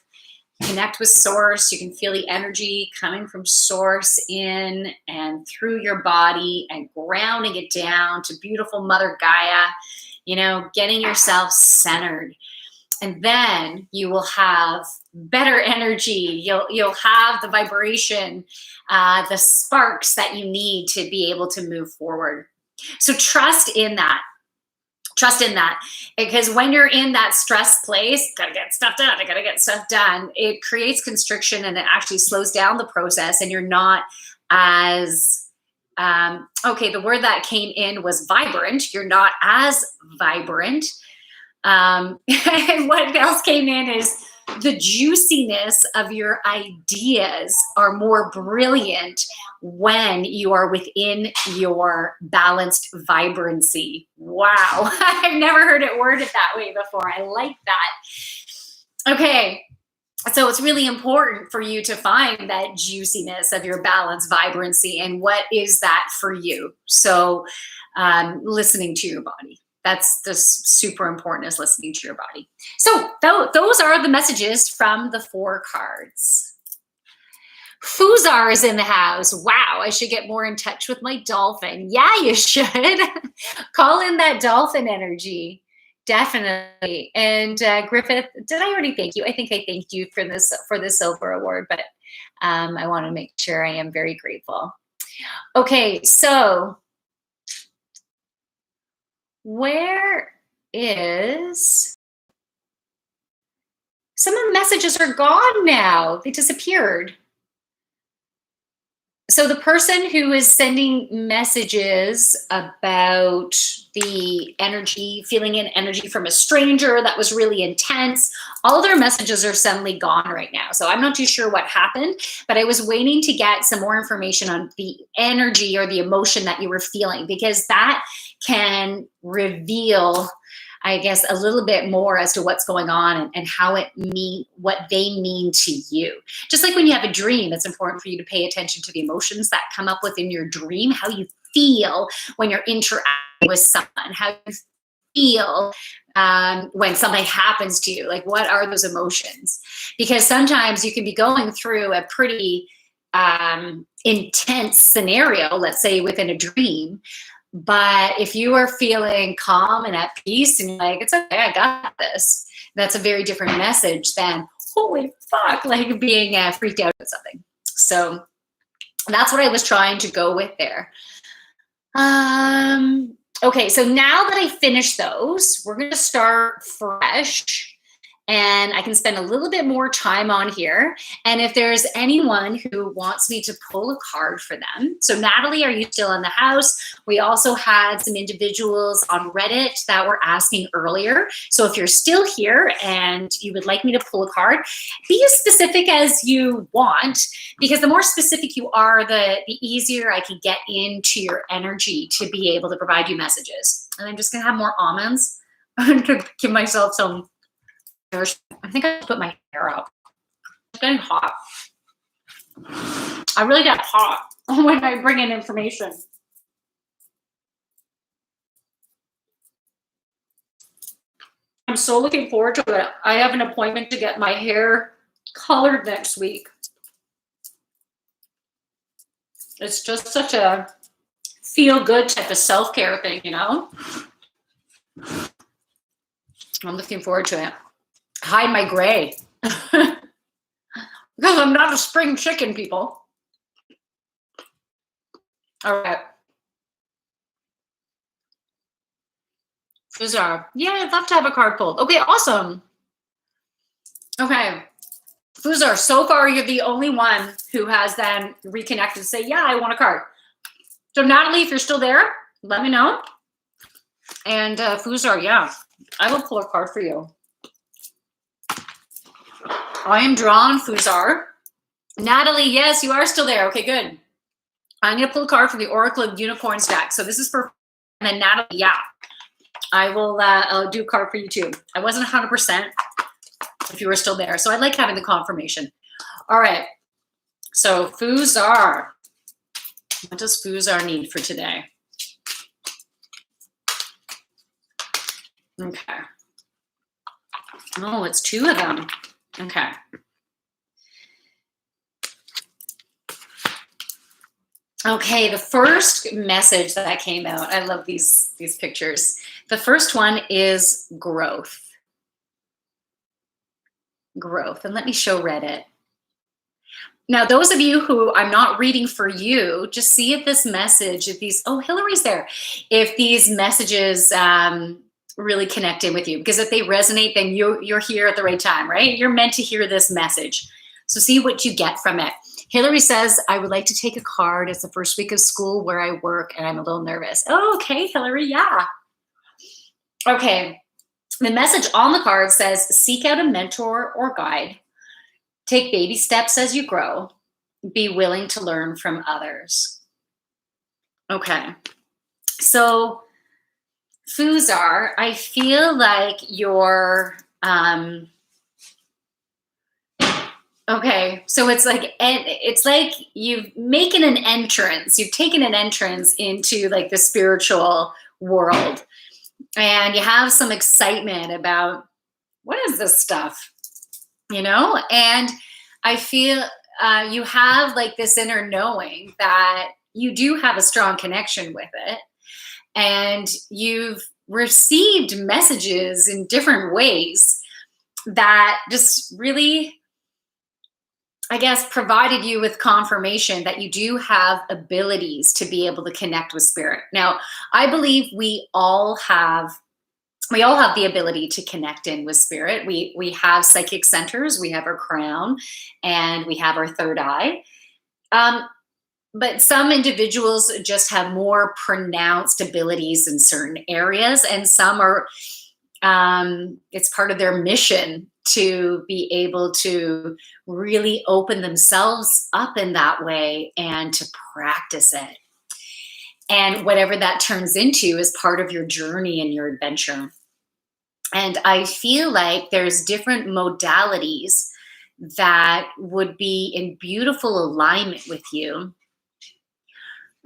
connect with Source. You can feel the energy coming from Source in and through your body and grounding it down to beautiful Mother Gaia, getting yourself centered. And then you will have better energy. You'll have the vibration, the sparks that you need to be able to move forward. So trust in that. Trust in that, because when you're in that stress place, gotta get stuff done, I gotta get stuff done, it creates constriction and it actually slows down the process, and you're not as, okay, the word that came in was vibrant. You're not as vibrant. And what else came in is the juiciness of your ideas are more brilliant when you are within your balanced vibrancy. Wow. I've never heard it worded that way before. I like that. Okay. So it's really important for you to find that juiciness of your balanced vibrancy, and what is that for you? So listening to your body. That's just super important, is listening to your body. So those are the messages from the 4 cards. Fuzar is in the house. Wow, I should get more in touch with my dolphin. Yeah, you should. Call in that dolphin energy. Definitely. And Griffith, did I already thank you? I think I thanked you for the silver award, but I want to make sure I am very grateful. Okay, so where is, some of the messages are gone now. They disappeared. So the person who is sending messages about the energy, feeling an energy from a stranger that was really intense, all their messages are suddenly gone right now. So I'm not too sure what happened, but I was waiting to get some more information on the energy or the emotion that you were feeling, because that can reveal, I guess, a little bit more as to what's going on and how what they mean to you. Just like when you have a dream, it's important for you to pay attention to the emotions that come up within your dream, how you feel when you're interacting with someone, how you feel when something happens to you. Like, what are those emotions? Because sometimes you can be going through a pretty intense scenario, let's say within a dream, but if you are feeling calm and at peace and you're like, it's okay, I got this, that's a very different message than, holy fuck, like being freaked out at something. So that's what I was trying to go with there. Okay, so now that I finished those, we're going to start fresh. And I can spend a little bit more time on here. And if there's anyone who wants me to pull a card for them. So Natalie, are you still in the house? We also had some individuals on Reddit that were asking earlier. So if you're still here and you would like me to pull a card, be as specific as you want, because the more specific you are, the easier I can get into your energy to be able to provide you messages. And I'm just gonna have more almonds to give myself some. I think I put my hair up. It's getting hot. I really get hot when I bring in information. I'm so looking forward to it. I have an appointment to get my hair colored next week. It's just such a feel-good type of self-care thing, I'm looking forward to it. Hide my gray. Because I'm not a spring chicken, people. All right. Fuzar. Yeah, I'd love to have a card pulled. Okay, awesome. Okay. Fuzar, so far you're the only one who has then reconnected to say, yeah, I want a card. So Natalie, if you're still there, let me know. And Fuzar, yeah, I will pull a card for you. I am drawn, Fuzar. Natalie, yes, you are still there. Okay, good. I'm going to pull a card for the Oracle of Unicorn stack. So this is for, and then Natalie, yeah, I will I'll do a card for you too. I wasn't 100% if you were still there. So I like having the confirmation. All right. So Fuzar, What does Fuzar need for today? Okay. Oh, it's two of them. Okay. Okay, the first message that came out, I love these pictures. The first one is growth. Growth. And let me show Reddit. Now, those of you who I'm not reading for you, just see if this message, if these, oh, Hillary's there, if these messages really connect in with you, because if they resonate, then you're here at the right time, right? You're meant to hear this message. So see what you get from it. Hillary says, I would like to take a card. It's the first week of school where I work and I'm a little nervous. Oh, okay, Hillary, yeah. Okay, the message on the card says, seek out a mentor or guide. Take baby steps as you grow. Be willing to learn from others. Okay, so Fuzar, I feel like you're, okay, so it's like you've making an entrance. You've taken an entrance into like the spiritual world, and you have some excitement about what is this stuff, And I feel you have like this inner knowing that you do have a strong connection with it, and you've received messages in different ways that just really, I guess, provided you with confirmation that you do have abilities to be able to connect with spirit. Now, I believe we all have the ability to connect in with spirit. We have psychic centers, we have our crown, and we have our third eye. But some individuals just have more pronounced abilities in certain areas, and some are, it's part of their mission to be able to really open themselves up in that way and to practice it. And whatever that turns into is part of your journey and your adventure. And I feel like there's different modalities that would be in beautiful alignment with you.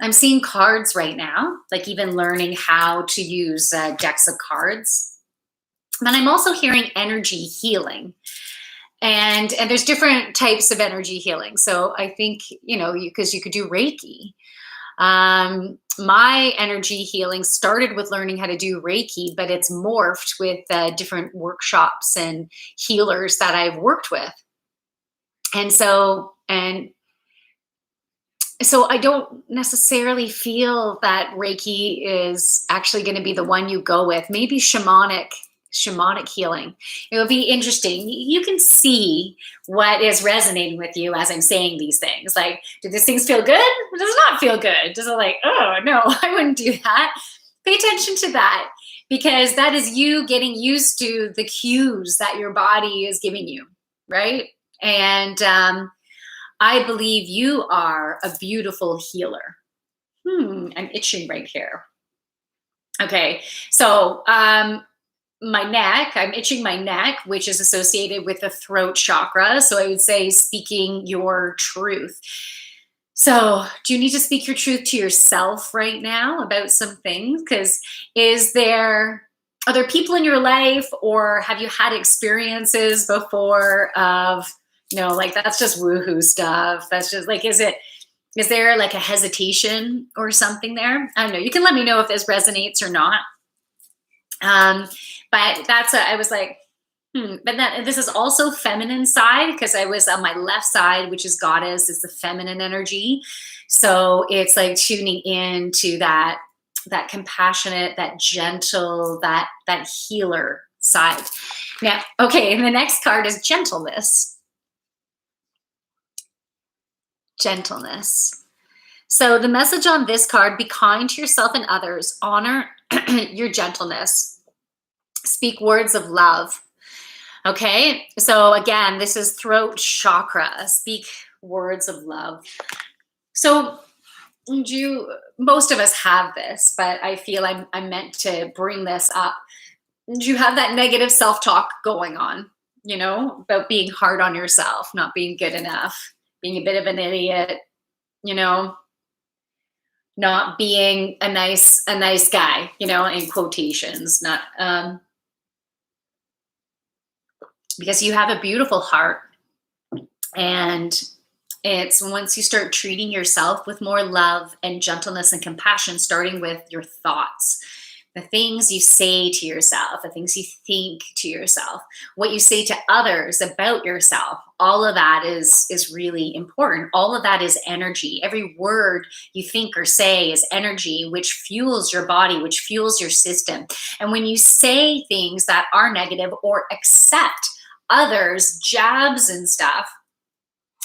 I'm seeing cards right now, like even learning how to use decks of cards. But I'm also hearing energy healing. And there's different types of energy healing. So I think, because you could do Reiki. My energy healing started with learning how to do Reiki, but it's morphed with different workshops and healers that I've worked with. And so I don't necessarily feel that Reiki is actually going to be the one you go with. Maybe shamanic healing. It would be interesting. You can see what is resonating with you as I'm saying these things. Like, do these things feel good? Or does it not feel good? Does it like, oh no, I wouldn't do that. Pay attention to that, because that is you getting used to the cues that your body is giving you, right? And I believe you are a beautiful healer. I'm itching right here. Okay, so I'm itching my neck, which is associated with the throat chakra. So I would say speaking your truth. So do you need to speak your truth to yourself right now about some things? Because are there people in your life, or have you had experiences before of, like that's just woohoo stuff? That's just like, is there like a hesitation or something there? I don't know. You can let me know if this resonates or not. But I was like, but this is also feminine side, because I was on my left side, which is goddess, is the feminine energy. So it's like tuning in to that compassionate, that gentle, that healer side. Now, okay, and the next card is gentleness. Gentleness. So the message on this card: be kind to yourself and others, honor your gentleness. Speak words of love. Okay, so again, this is throat chakra. Speak words of love. So most of us have this, but I feel I'm meant to bring this up. Do you have that negative self-talk going on, about being hard on yourself, not being good enough, being a bit of an idiot, not being a nice guy, you know, in quotations, not because you have a beautiful heart. And it's once you start treating yourself with more love and gentleness and compassion, starting with your thoughts, the things you say to yourself, the things you think to yourself, what you say to others about yourself, all of that is really important. All of that is energy. Every word you think or say is energy, which fuels your body, which fuels your system. And when you say things that are negative or accept others' jabs and stuff,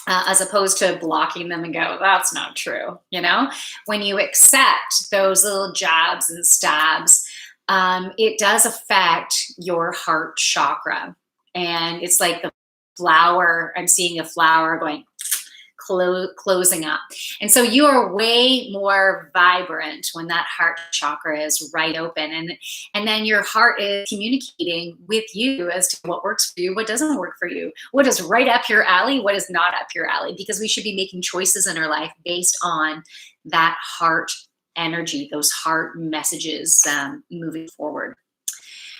as opposed to blocking them and go, that's not true. You know, when you accept those little jabs and stabs, it does affect your heart chakra. And it's like the flower, I'm seeing a flower going, closing up. And so you are way more vibrant when that heart chakra is right open. And then your heart is communicating with you as to what works for you, what doesn't work for you, what is right up your alley, what is not up your alley, because we should be making choices in our life based on that heart energy, those heart messages moving forward.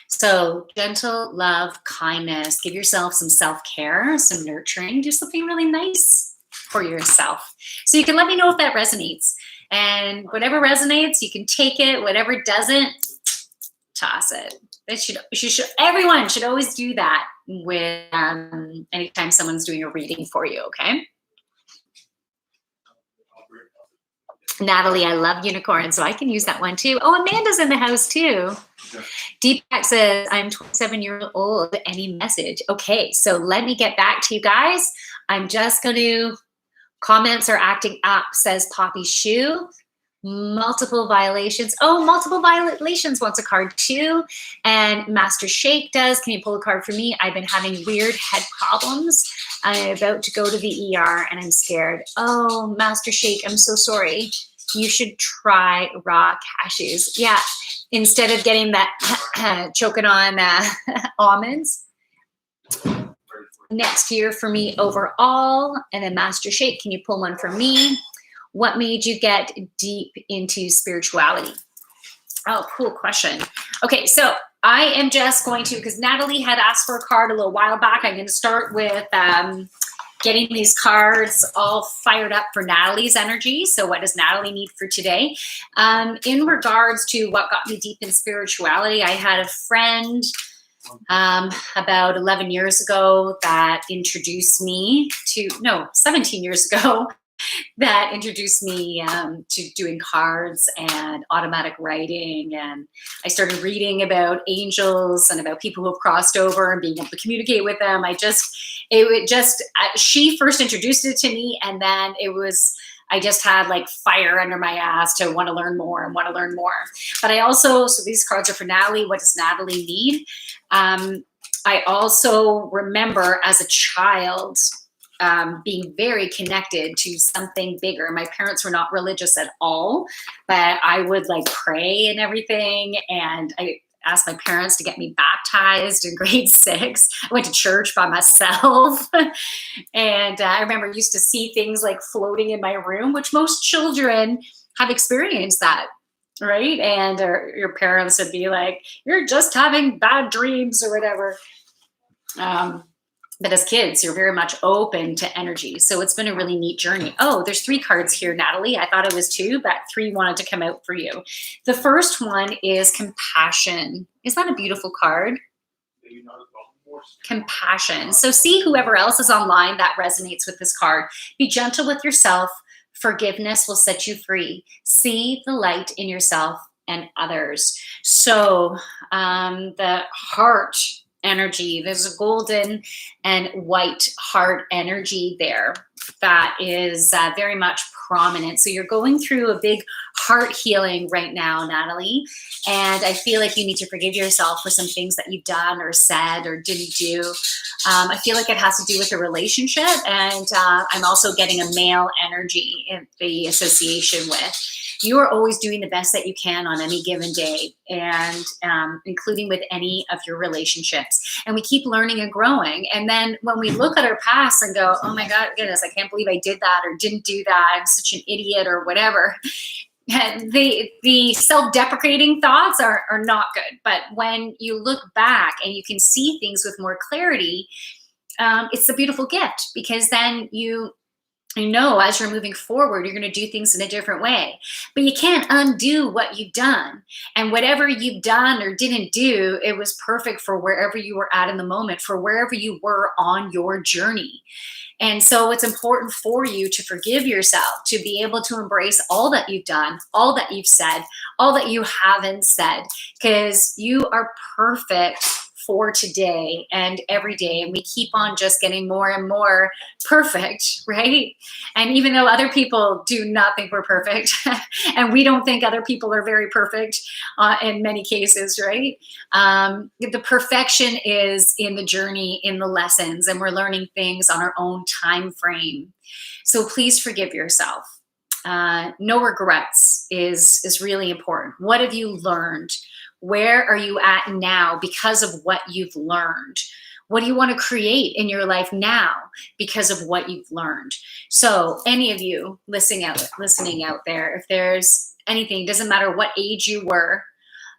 So gentle love, kindness, give yourself some self-care, some nurturing, do something really nice for yourself. So you can let me know if that resonates. And whatever resonates, you can take it. Whatever doesn't, toss it. Everyone should always do that with anytime someone's doing a reading for you, okay? Natalie, I love unicorn, so I can use that one too. Oh, Amanda's in the house too. Deepak says, I'm 27 years old. Any message? Okay, so let me get back to you guys. I'm just going to, comments are acting up, says Poppy Shoe. Multiple violations. Oh, multiple violations wants a card too. And Master Shake does. Can you pull a card for me? I've been having weird head problems. I'm about to go to the ER and I'm scared. Oh, Master Shake, I'm so sorry. You should try raw cashews. Yeah, instead of getting that choking on almonds. Next year for me overall. And then Master Shake, can you pull one for me? What made you get deep into spirituality? Oh, cool question. Okay, so I am just going to, because Natalie had asked for a card a little while back, I'm going to start with getting these cards all fired up for Natalie's energy. So what does Natalie need for today? In regards to what got me deep in spirituality, I had a friend about 11 years ago that introduced me to, no, 17 years ago, that introduced me to doing cards and automatic writing. And I started reading about angels and about people who have crossed over and being able to communicate with them. She first introduced it to me, and then I just had like fire under my ass to want to learn more and want to learn more. But I also, so these cards are for Natalie. What does Natalie need? I also remember as a child, being very connected to something bigger. My parents were not religious at all, but I would like pray and everything. And I asked my parents to get me baptized in grade 6. I went to church by myself. And I remember used to see things like floating in my room, which most children have experienced that, right? And your parents would be like, you're just having bad dreams or whatever. But as kids, you're very much open to energy. So it's been a really neat journey. Oh, there's 3 cards here, Natalie. I thought it was 2, but 3 wanted to come out for you. The first one is compassion. Is that a beautiful card? Compassion. So see whoever else is online that resonates with this card. Be gentle with yourself. Forgiveness will set you free. See the light in yourself and others. So the heart energy, there's a golden and white heart energy there that is very much prominent. So you're going through a big heart healing right now, Natalie. And I feel like you need to forgive yourself for some things that you've done or said or didn't do. I feel like it has to do with a relationship. And I'm also getting a male energy in the association with. You are always doing the best that you can on any given day, and including with any of your relationships. And we keep learning and growing. And then when we look at our past and go, oh my God, goodness, I can't believe I did that or didn't do that, I'm such an idiot or whatever. the self-deprecating thoughts are not good. But when you look back and you can see things with more clarity, it's a beautiful gift, because then you know, as you're moving forward, you're going to do things in a different way. But you can't undo what you've done. And whatever you've done or didn't do, it was perfect for wherever you were at in the moment, for wherever you were on your journey. And so it's important for you to forgive yourself, to be able to embrace all that you've done, all that you've said, all that you haven't said, because you are perfect for today and every day. And we keep on just getting more and more perfect, right? And even though other people do not think we're perfect, and we don't think other people are very perfect in many cases, right? The perfection is in the journey, in the lessons, and we're learning things on our own time frame. So please forgive yourself. No regrets is really important. What have you learned? Where are you at now because of what you've learned? What do you want to create in your life now because of what you've learned? So any of you listening out there, if there's anything, doesn't matter what age you were,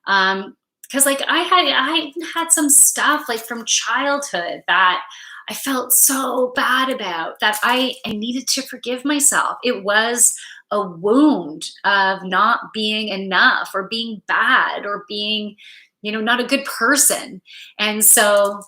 because like I had some stuff like from childhood that I felt so bad about, that I needed to forgive myself. It was a wound of not being enough, or being bad, or being, not a good person. And so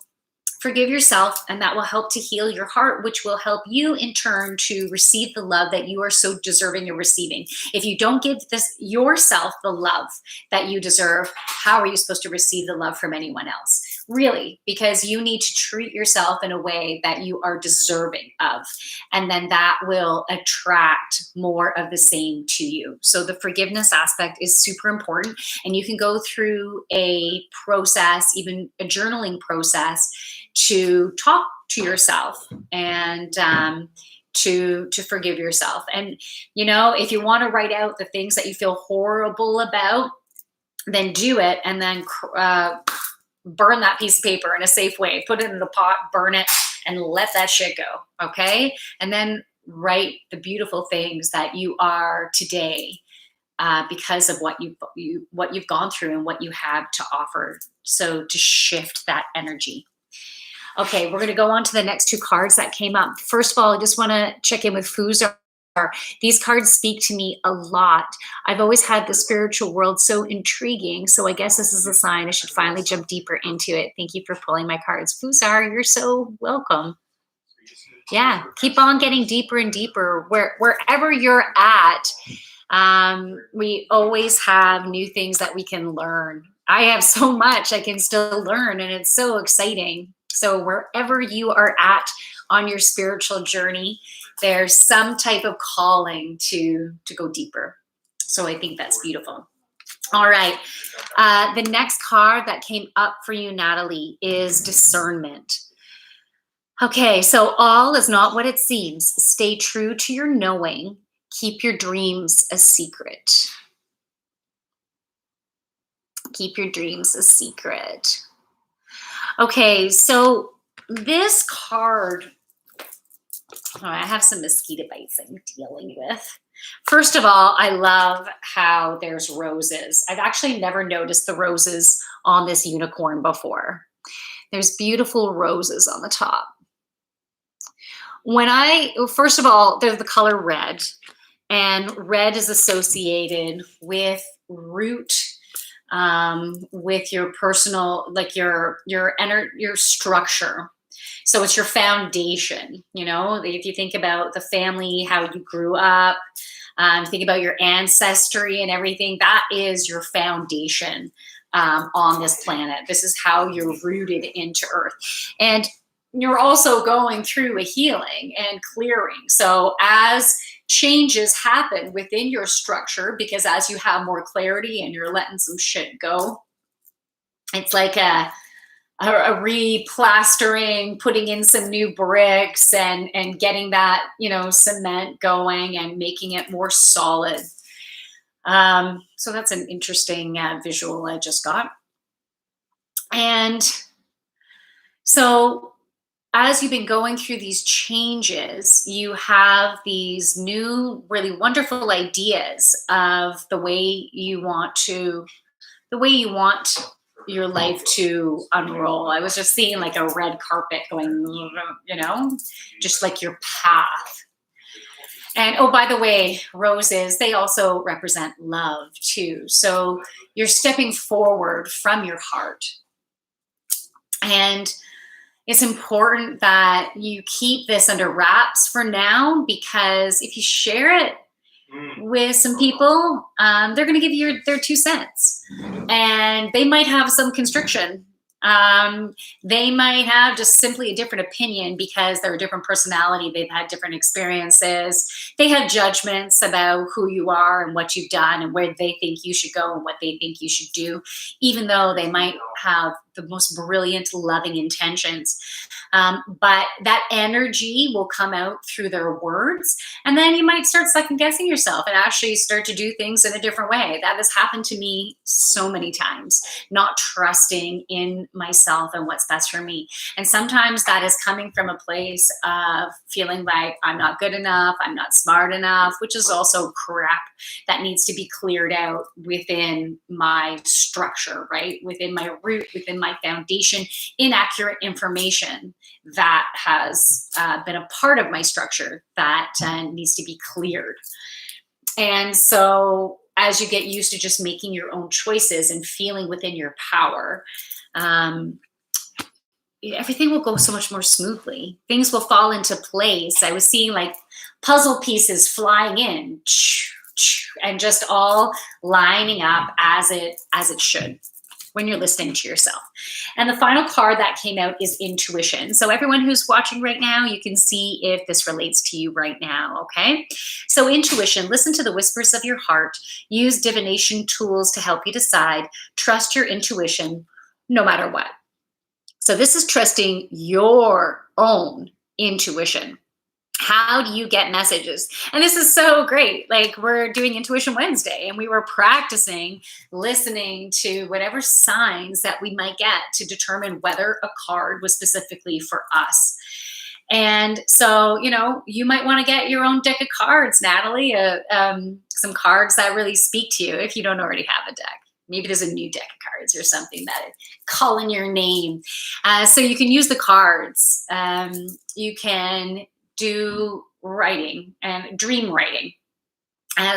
forgive yourself, and that will help to heal your heart, which will help you in turn to receive the love that you are so deserving of receiving. If you don't give this yourself the love that you deserve, how are you supposed to receive the love from anyone else? Really, because you need to treat yourself in a way that you are deserving of. And then that will attract more of the same to you. So the forgiveness aspect is super important. And you can go through a process, even a journaling process, to talk to yourself and to forgive yourself. And if you want to write out the things that you feel horrible about, then do it, and then burn that piece of paper in a safe way. Put it in the pot, burn it, and let that shit go. Okay, and then write the beautiful things that you are today, because of what you've gone through and what you have to offer. So to shift that energy. Okay, we're going to go on to the next two cards that came up. First of all, I just want to check in with Fuzar. These cards speak to me a lot. I've always had the spiritual world so intriguing, so I guess this is a sign I should finally jump deeper into it. Thank you for pulling my cards. Fuzar, you're so welcome. Yeah, keep on getting deeper and deeper. Wherever you're at, we always have new things that we can learn. I have so much I can still learn, and it's so exciting. So wherever you are at on your spiritual journey, there's some type of calling to go deeper. So I think that's beautiful. All right. The next card that came up for you, Natalie, is discernment. Okay, so all is not what it seems. Stay true to your knowing. Keep your dreams a secret. Keep your dreams a secret. Okay, so this card, I have some mosquito bites I'm dealing with. First of all, I love how there's roses. I've actually never noticed the roses on this unicorn before. There's beautiful roses on the top. First of all, there's the color red, and red is associated with root, with your personal, like your structure. So it's your foundation. If you think about the family, how you grew up, think about your ancestry and everything, that is your foundation on this planet. This is how you're rooted into Earth. And you're also going through a healing and clearing. So as changes happen within your structure, because as you have more clarity and you're letting some shit go, it's like a replastering, putting in some new bricks and getting that, cement going and making it more solid. So that's an interesting visual I just got. And so as you've been going through these changes, you have these new, really wonderful ideas of the way you want your life to unroll. I was just seeing like a red carpet going, just like your path. And oh, by the way, roses, they also represent love too. So you're stepping forward from your heart. And it's important that you keep this under wraps for now, because if you share it with some people, they're going to give you their 2 cents, and they might have some constriction. They might have just simply a different opinion because they're a different personality. They've had different experiences. They have judgments about who you are and what you've done and where they think you should go and what they think you should do, even though they might have the most brilliant, loving intentions. But that energy will come out through their words. And then you might start second guessing yourself and actually start to do things in a different way. That has happened to me so many times, not trusting in myself and what's best for me. And sometimes that is coming from a place of feeling like I'm not good enough, I'm not smart enough, which is also crap that needs to be cleared out within my structure, right? Within my root, within my foundation, inaccurate information that has been a part of my structure that needs to be cleared. And so as you get used to just making your own choices and feeling within your power, everything will go so much more smoothly. Things will fall into place. I was seeing like puzzle pieces flying in and just all lining up as it should when you're listening to yourself. And the final card that came out is intuition. So everyone who's watching right now, you can see if this relates to you right now, okay? So intuition, listen to the whispers of your heart, use divination tools to help you decide, trust your intuition no matter what. So this is trusting your own intuition. How do you get messages? And this is so great. Like, we're doing Intuition Wednesday and we were practicing listening to whatever signs that we might get to determine whether a card was specifically for us. And so, you might want to get your own deck of cards, Natalie, some cards that really speak to you if you don't already have a deck. Maybe there's a new deck of cards or something that call in your name. So you can use the cards. You can do writing and dream writing.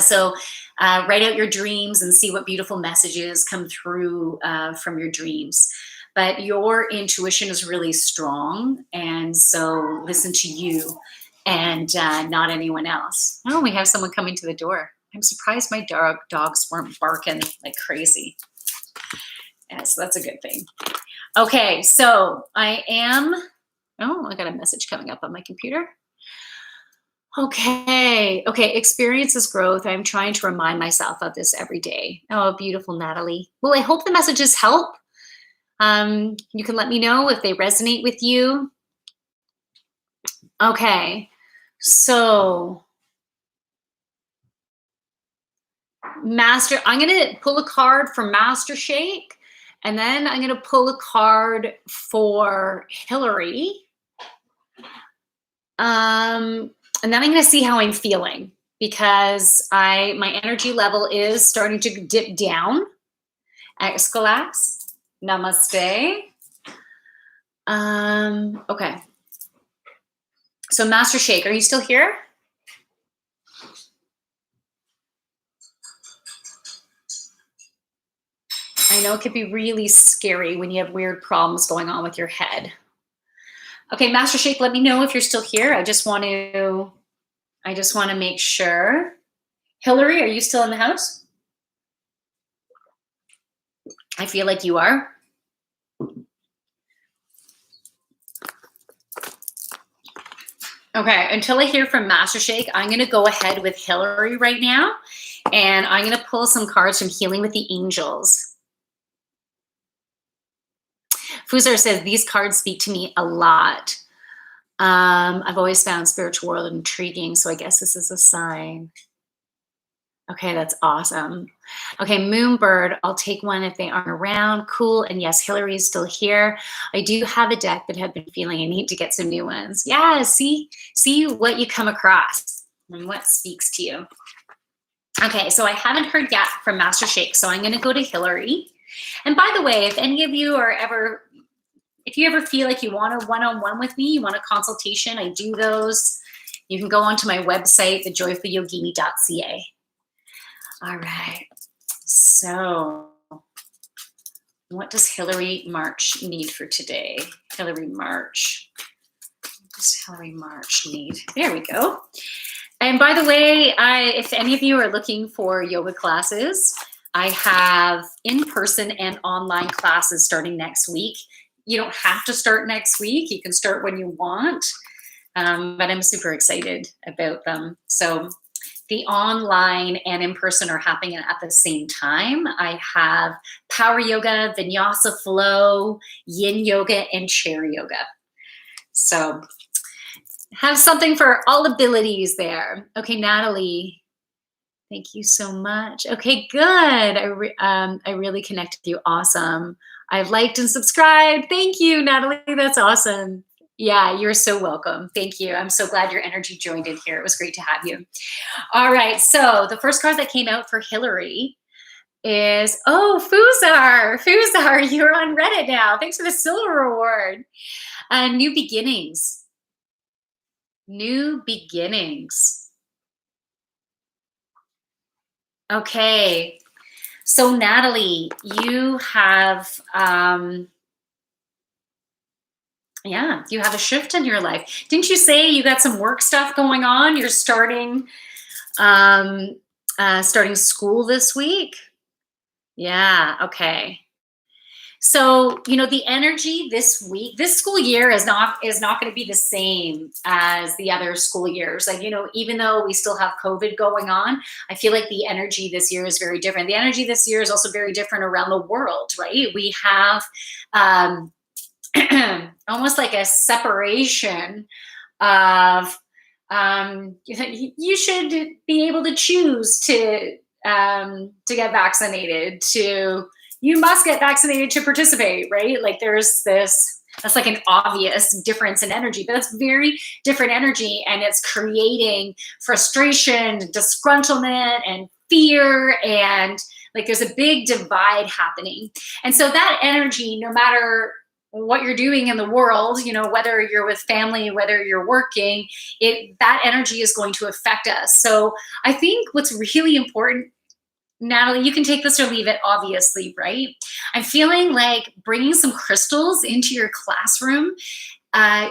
So write out your dreams and see what beautiful messages come through from your dreams. But your intuition is really strong, and so listen to you and not anyone else. Oh, we have someone coming to the door. I'm surprised my dogs weren't barking like crazy. Yeah, so that's a good thing. Okay, so I got a message coming up on my computer. Okay, experience is growth. I'm trying to remind myself of this every day. Oh, beautiful, Natalie. Well, I hope the messages help. You can let me know if they resonate with you. Okay, so I'm going to pull a card for Master Shake, and then I'm going to pull a card for Hillary. And then I'm going to see how I'm feeling, because my energy level is starting to dip down. Excalax. Namaste. Okay. So Master Shake, are you still here? I know it could be really scary when you have weird problems going on with your head. Okay, Master Shake, let me know if you're still here. I just want to make sure. Hillary, are you still in the house? I feel like you are. Okay, until I hear from Master Shake, I'm going to go ahead with Hillary right now, and I'm going to pull some cards from Healing with the Angels. Fuzar says, these cards speak to me a lot. I've always found spiritual world intriguing, so I guess this is a sign. Okay, that's awesome. Okay, Moonbird, I'll take one if they aren't around. Cool. And yes, Hillary is still here. I do have a deck, but have been feeling I need to get some new ones. Yeah, see what you come across and what speaks to you. Okay, so I haven't heard yet from Master Shake, so I'm going to go to Hillary. And by the way, if any of you are ever, if you ever feel like you want a one-on-one with me, you want a consultation, I do those. You can go onto my website, thejoyfulyogini.ca. All right, so what does Hillary March need for today? Hillary March, what does Hillary March need? There we go. And by the way, if any of you are looking for yoga classes, I have in-person and online classes starting next week. You don't have to start next week. You can start when you want, but I'm super excited about them. So the online and in-person are happening at the same time. I have power yoga, vinyasa flow, yin yoga, and chair yoga. So have something for all abilities there. Okay, Natalie, thank you so much. Okay, good. I really connected with you. Awesome. I've liked and subscribed. Thank you, Natalie. That's awesome. Yeah, you're so welcome. Thank you. I'm so glad your energy joined in here. It was great to have you. All right, so the first card that came out for Hillary is, oh, Fuzar. Fuzar, you're on Reddit now. Thanks for the silver reward. New beginnings. New beginnings. Okay, so Natalie, you have, yeah, you have a shift in your life. Didn't you say you got some work stuff going on? You're starting school this week? Yeah, okay. So, you know, the energy this week, this school year is not going to be the same as the other school years. Like, you know, even though we still have COVID going on, I feel like the energy this year is very different. The energy this year is also very different around the world, right? We have almost like a separation of you should be able to choose to get vaccinated, to you must get vaccinated to participate, right? Like there's this, that's like an obvious difference in energy, but it's very different energy, and it's creating frustration, disgruntlement, and fear, and like there's a big divide happening. And so that energy, no matter what you're doing in the world, you know, whether you're with family, whether you're working, that energy is going to affect us. So I think what's really important, Natalie, you can take this or leave it, obviously, right? I'm feeling like bringing some crystals into your classroom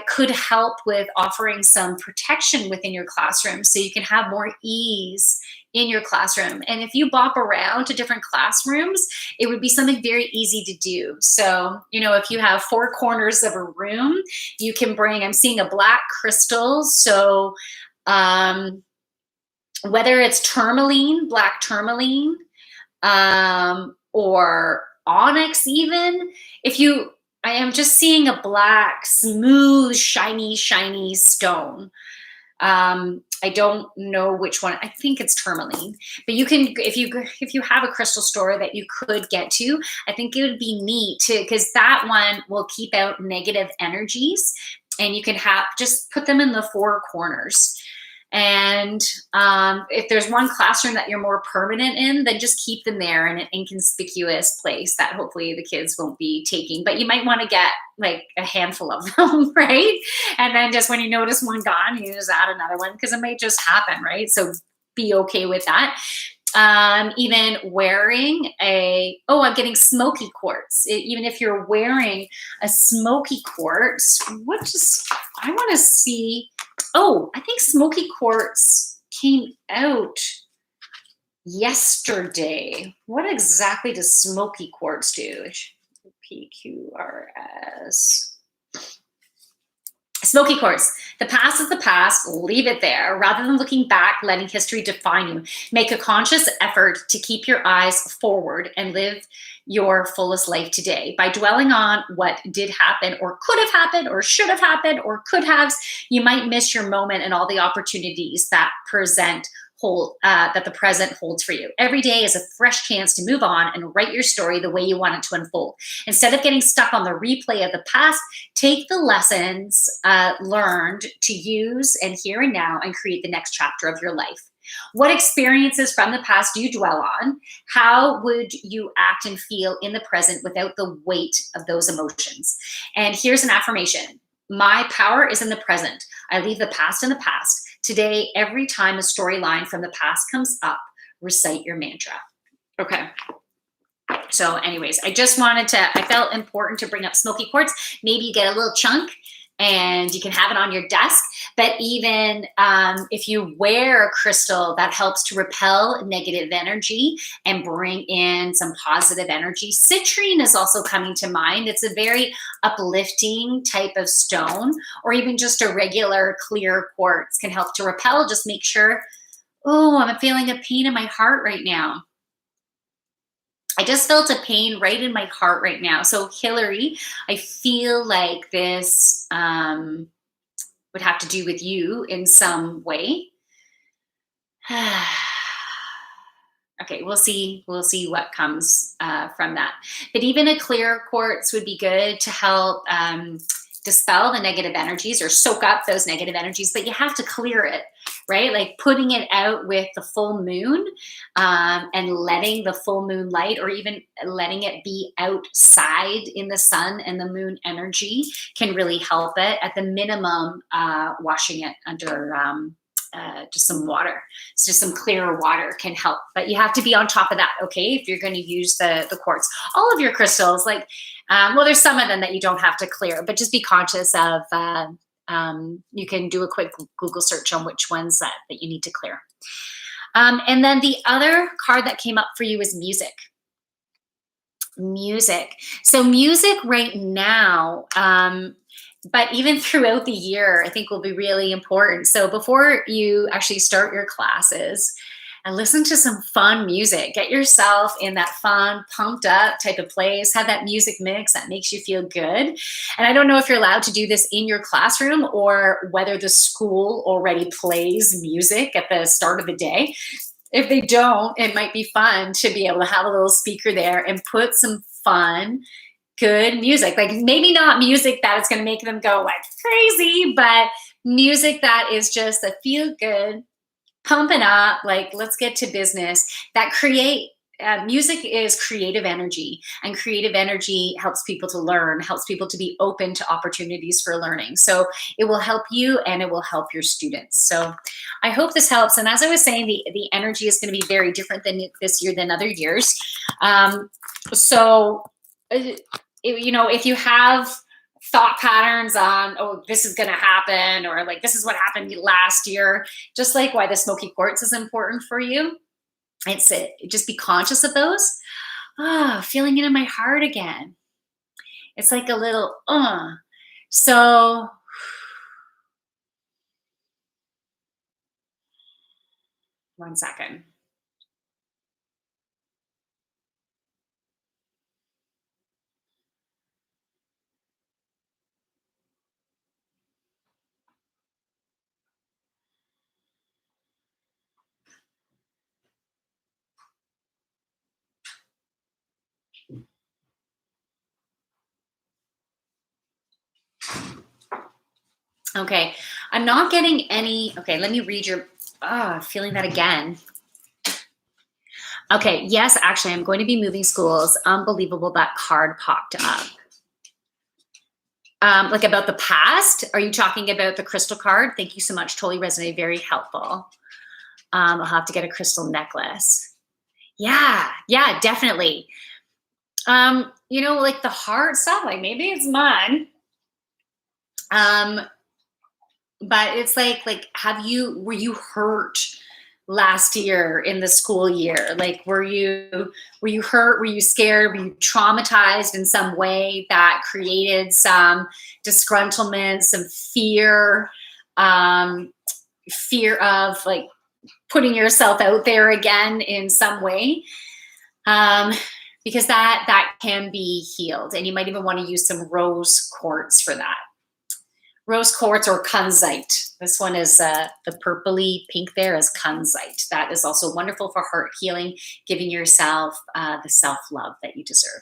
could help with offering some protection within your classroom so you can have more ease in your classroom. And if you bop around to different classrooms, it would be something very easy to do. So, you know, if you have 4 corners of a room, you can bring, I'm seeing a black crystal. So, whether it's tourmaline, black tourmaline, or onyx even, I am just seeing a black, smooth, shiny stone. I don't know which one. I think it's tourmaline, but you can, if you have a crystal store that you could get to, I think it would be neat to, because that one will keep out negative energies, and you can just put them in the 4 corners. And if there's one classroom that you're more permanent in, then just keep them there in an inconspicuous place that hopefully the kids won't be taking. But you might want to get like a handful of them, right? And then just when you notice one gone, you just add another one, because it might just happen, right? So be okay with that. Even wearing I'm getting smoky quartz. Even if you're wearing a smoky quartz, I want to see. Oh, I think smoky quartz came out yesterday. What exactly does smoky quartz do? PQRS. Smoky quartz. The past is the past. Leave it there. Rather than looking back, letting history define you, make a conscious effort to keep your eyes forward and live your fullest life today. By dwelling on what did happen, or could have happened, or should have happened, or could have, you might miss your moment and all the opportunities that present that the present holds for you. Every day is a fresh chance to move on and write your story the way you want it to unfold. Instead of getting stuck on the replay of the past, take the lessons learned to use and here and now and create the next chapter of your life. What experiences from the past do you dwell on? How would you act and feel in the present without the weight of those emotions? And here's an affirmation. My power is in the present. I leave the past in the past. Today, every time a storyline from the past comes up, recite your mantra. Okay. So anyways, I felt important to bring up smoky quartz. Maybe you get a little chunk and you can have it on your desk. But even if you wear a crystal, that helps to repel negative energy and bring in some positive energy. Citrine is also coming to mind. It's a very uplifting type of stone, or even just a regular clear quartz can help to repel. Just make sure, oh, I'm feeling a pain in my heart right now. I just felt a pain right in my heart right now. So Hillary, I feel like this would have to do with you in some way. Okay, we'll see what comes from that. But even a clear quartz would be good to help dispel the negative energies or soak up those negative energies, but you have to clear it, right? Like putting it out with the full moon and letting the full moon light, or even letting it be outside in the sun and the moon energy can really help it. At the minimum, washing it under just some water. So just some clearer water can help, but you have to be on top of that, okay? If you're going to use the quartz, all of your crystals, like, well, there's some of them that you don't have to clear, but just be conscious of, you can do a quick Google search on which ones that you need to clear. And then the other card that came up for you is music. Music. So music right now, but even throughout the year, I think will be really important. So before you actually start your classes, and listen to some fun music. Get yourself in that fun, pumped up type of place. Have that music mix that makes you feel good. And I don't know if you're allowed to do this in your classroom or whether the school already plays music at the start of the day. If they don't, it might be fun to be able to have a little speaker there and put some fun, good music. Like maybe not music that is going to make them go like crazy, but music that is just a feel good, pumping up, like let's get to business. That music is creative energy, and creative energy helps people to learn, helps people to be open to opportunities for learning. So it will help you and it will help your students. So I hope this helps. And as I was saying, the energy is going to be very different than this year than other years. If you have thought patterns on, oh, this is going to happen, or like this is what happened last year, just like why the smoky quartz is important for you, just be conscious of those. Feeling it in my heart again. It's like a little so one second. Okay, I'm not getting any. Okay, let me read your, feeling that again. Okay, yes, actually, I'm going to be moving schools. Unbelievable, that card popped up. Like about the past? Are you talking about the crystal card? Thank you so much, totally resonated, very helpful. I'll have to get a crystal necklace. Yeah, definitely. Like the hard stuff, like maybe it's mine. But it's like, were you hurt last year in the school year? Like, were you hurt? Were you scared? Were you traumatized in some way that created some disgruntlement, some fear, fear of like putting yourself out there again in some way? Because that can be healed. And you might even want to use some rose quartz for that. Rose quartz or kunzite. This one is the purpley pink there is kunzite. That is also wonderful for heart healing, giving yourself the self-love that you deserve.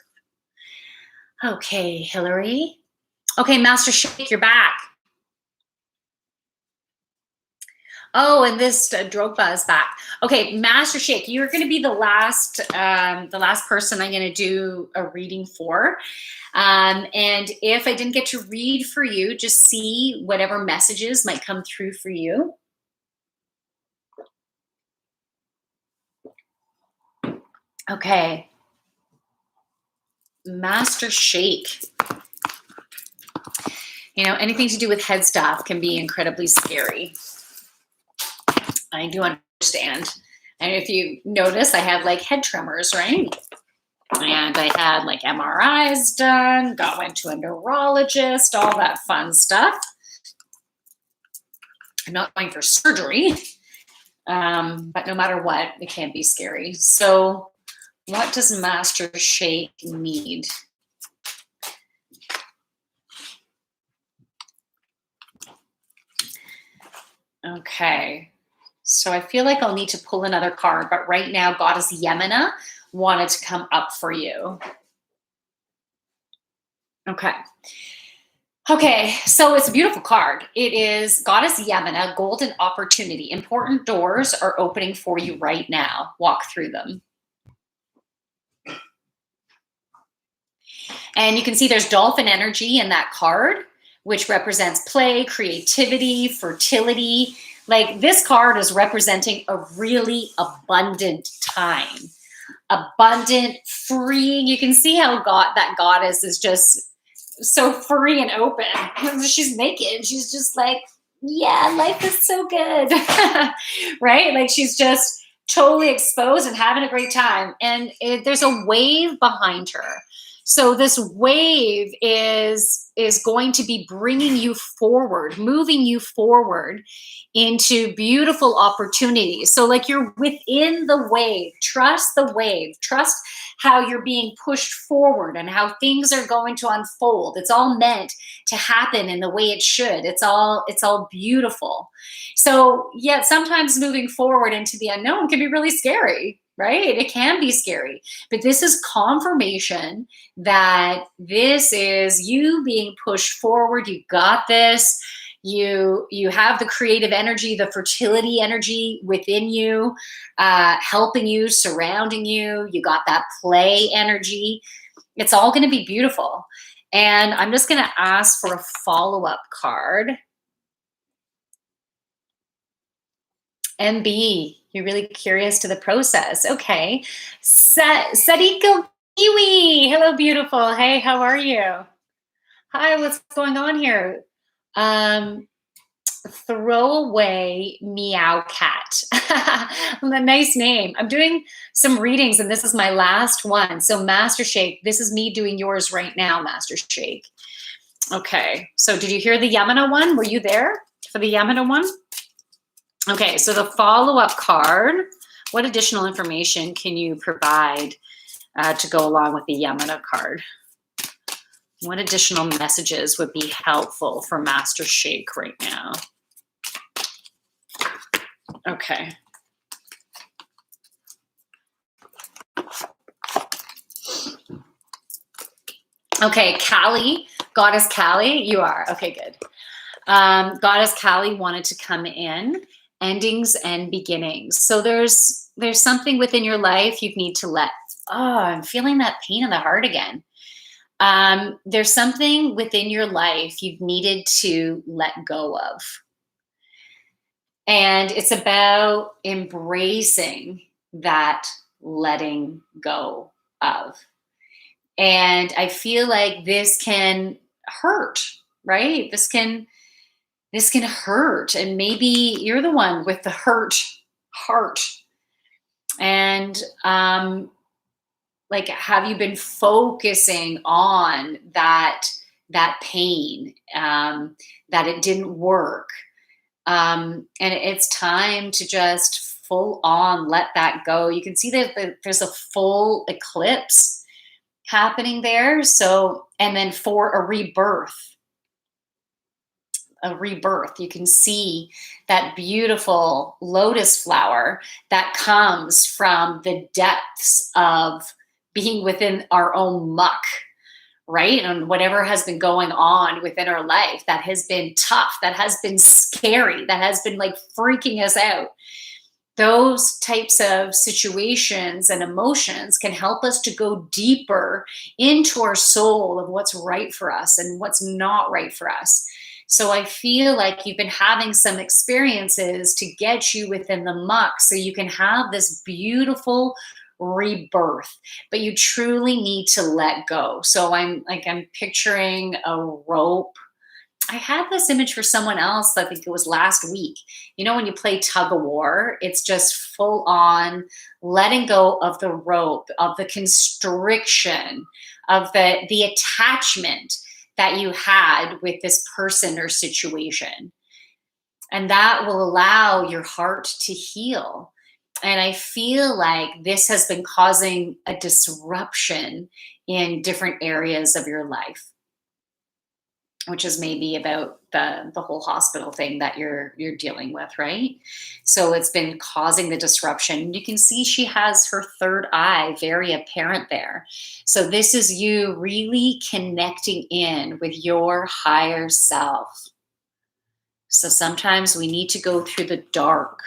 Okay, Hillary. Okay, Master Shake, you're back. Oh, and this Drogba is back. Okay, Master Shake, you're going to be the last person I'm going to do a reading for. And if I didn't get to read for you, just see whatever messages might come through for you. Okay. Master Shake. You know, anything to do with head stuff can be incredibly scary. I do understand. And if you notice, I have like head tremors, right? And I had like MRIs done, went to a neurologist, all that fun stuff. I'm not going for surgery, but no matter what, it can be scary. So what does Master Shake need? Okay. So I feel like I'll need to pull another card, but right now, Goddess Yemena wanted to come up for you. Okay. Okay, so it's a beautiful card. It is Goddess Yemena, Golden Opportunity. Important doors are opening for you right now. Walk through them. And you can see there's dolphin energy in that card, which represents play, creativity, fertility. Like this card is representing a really abundant time. Abundant, free. You can see how that goddess is just so free and open. She's naked. She's just like, yeah, life is so good. Right? Like she's just totally exposed and having a great time. And there's a wave behind her. So this wave is going to be bringing you forward, moving you forward into beautiful opportunities. So like you're within the wave. Trust the wave. Trust how you're being pushed forward and how things are going to unfold. It's all meant to happen in the way it should. It's all beautiful. So yet sometimes moving forward into the unknown can be really scary, right? It can be scary, but this is confirmation that this is you being pushed forward. You got this. You have the creative energy, the fertility energy within you, helping you, surrounding you. You got that play energy. It's all going to be beautiful. And I'm just going to ask for a follow-up card. MB, you're really curious to the process. Okay. Sadiko Kiwi. Hello, beautiful. Hey, how are you? Hi, what's going on here? Throwaway Meow Cat. A nice name. I'm doing some readings and this is my last one. So Master Shake, this is me doing yours right now, Master Shake. Okay. So did you hear the Yamuna one? Were you there for the Yamuna one? Okay. So the follow-up card, what additional information can you provide to go along with the Yamuna card? What additional messages would be helpful for Master Shake right now? Okay. Okay, Callie, Goddess Callie, you are. Okay, good. Goddess Callie wanted to come in, endings and beginnings. So there's something within your life you need to let, I'm feeling that pain in the heart again. There's something within your life you've needed to let go of. And it's about embracing that letting go of. And I feel like this can hurt, right? This can hurt. And maybe you're the one with the hurt heart. And like, have you been focusing on that pain, that it didn't work? And it's time to just full on let that go. You can see that there's a full eclipse happening there. So, and then for a rebirth, a rebirth. You can see that beautiful lotus flower that comes from the depths of being within our own muck, right? And whatever has been going on within our life that has been tough, that has been scary, that has been like freaking us out. Those types of situations and emotions can help us to go deeper into our soul of what's right for us and what's not right for us. So I feel like you've been having some experiences to get you within the muck so you can have this beautiful rebirth, but you truly need to let go. So I'm picturing a rope. I had this image for someone else, I think it was last week. You know, when you play tug of war, it's just full on letting go of the rope, of the constriction, of the attachment that you had with this person or situation. And that will allow your heart to heal. And I feel like this has been causing a disruption in different areas of your life, which is maybe about the whole hospital thing that you're dealing with, right? So it's been causing the disruption. You can see she has her third eye very apparent there. So this is you really connecting in with your higher self. So sometimes we need to go through the dark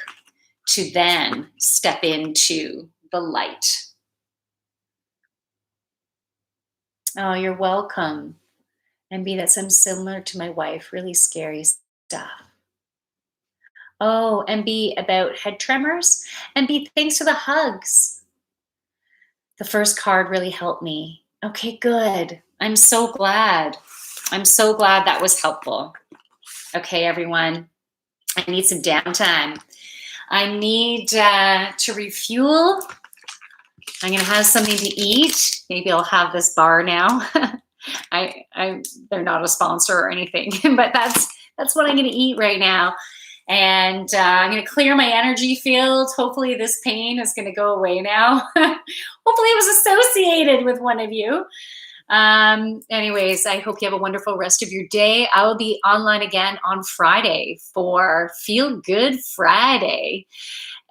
to then step into the light. Oh, you're welcome. And B, that sounds similar to my wife, really scary stuff. Oh, and B, about head tremors. And B, thanks for the hugs. The first card really helped me. Okay, good. I'm so glad. I'm so glad that was helpful. Okay, everyone. I need some downtime. I need to refuel. I'm going to have something to eat. Maybe I'll have this bar now. They're not a sponsor or anything, but that's what I'm going to eat right now. And I'm going to clear my energy field. Hopefully this pain is going to go away now. Hopefully it was associated with one of you. Anyways, I hope you have a wonderful rest of your day. I will be online again on Friday for Feel Good Friday.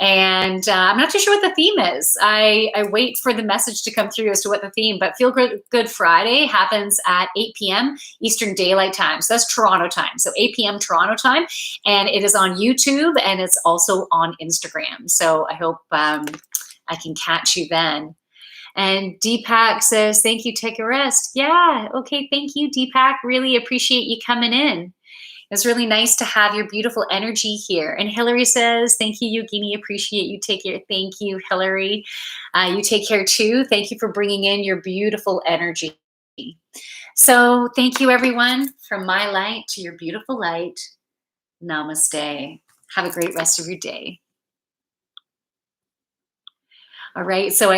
And I'm not too sure what the theme is. I wait for the message to come through as to what the theme, but Feel Good Friday happens at 8 p.m. Eastern Daylight Time. So that's Toronto time. So 8 p.m. Toronto time. And it is on YouTube and it's also on Instagram. So I hope I can catch you then. And Deepak says, thank you, take a rest. Yeah, okay, thank you, Deepak. Really appreciate you coming in. It's really nice to have your beautiful energy here. And Hillary says, thank you, Yogini. Appreciate you. Take care. Thank you, Hillary. You take care too. Thank you for bringing in your beautiful energy. So thank you, everyone. From my light to your beautiful light. Namaste. Have a great rest of your day. All right. So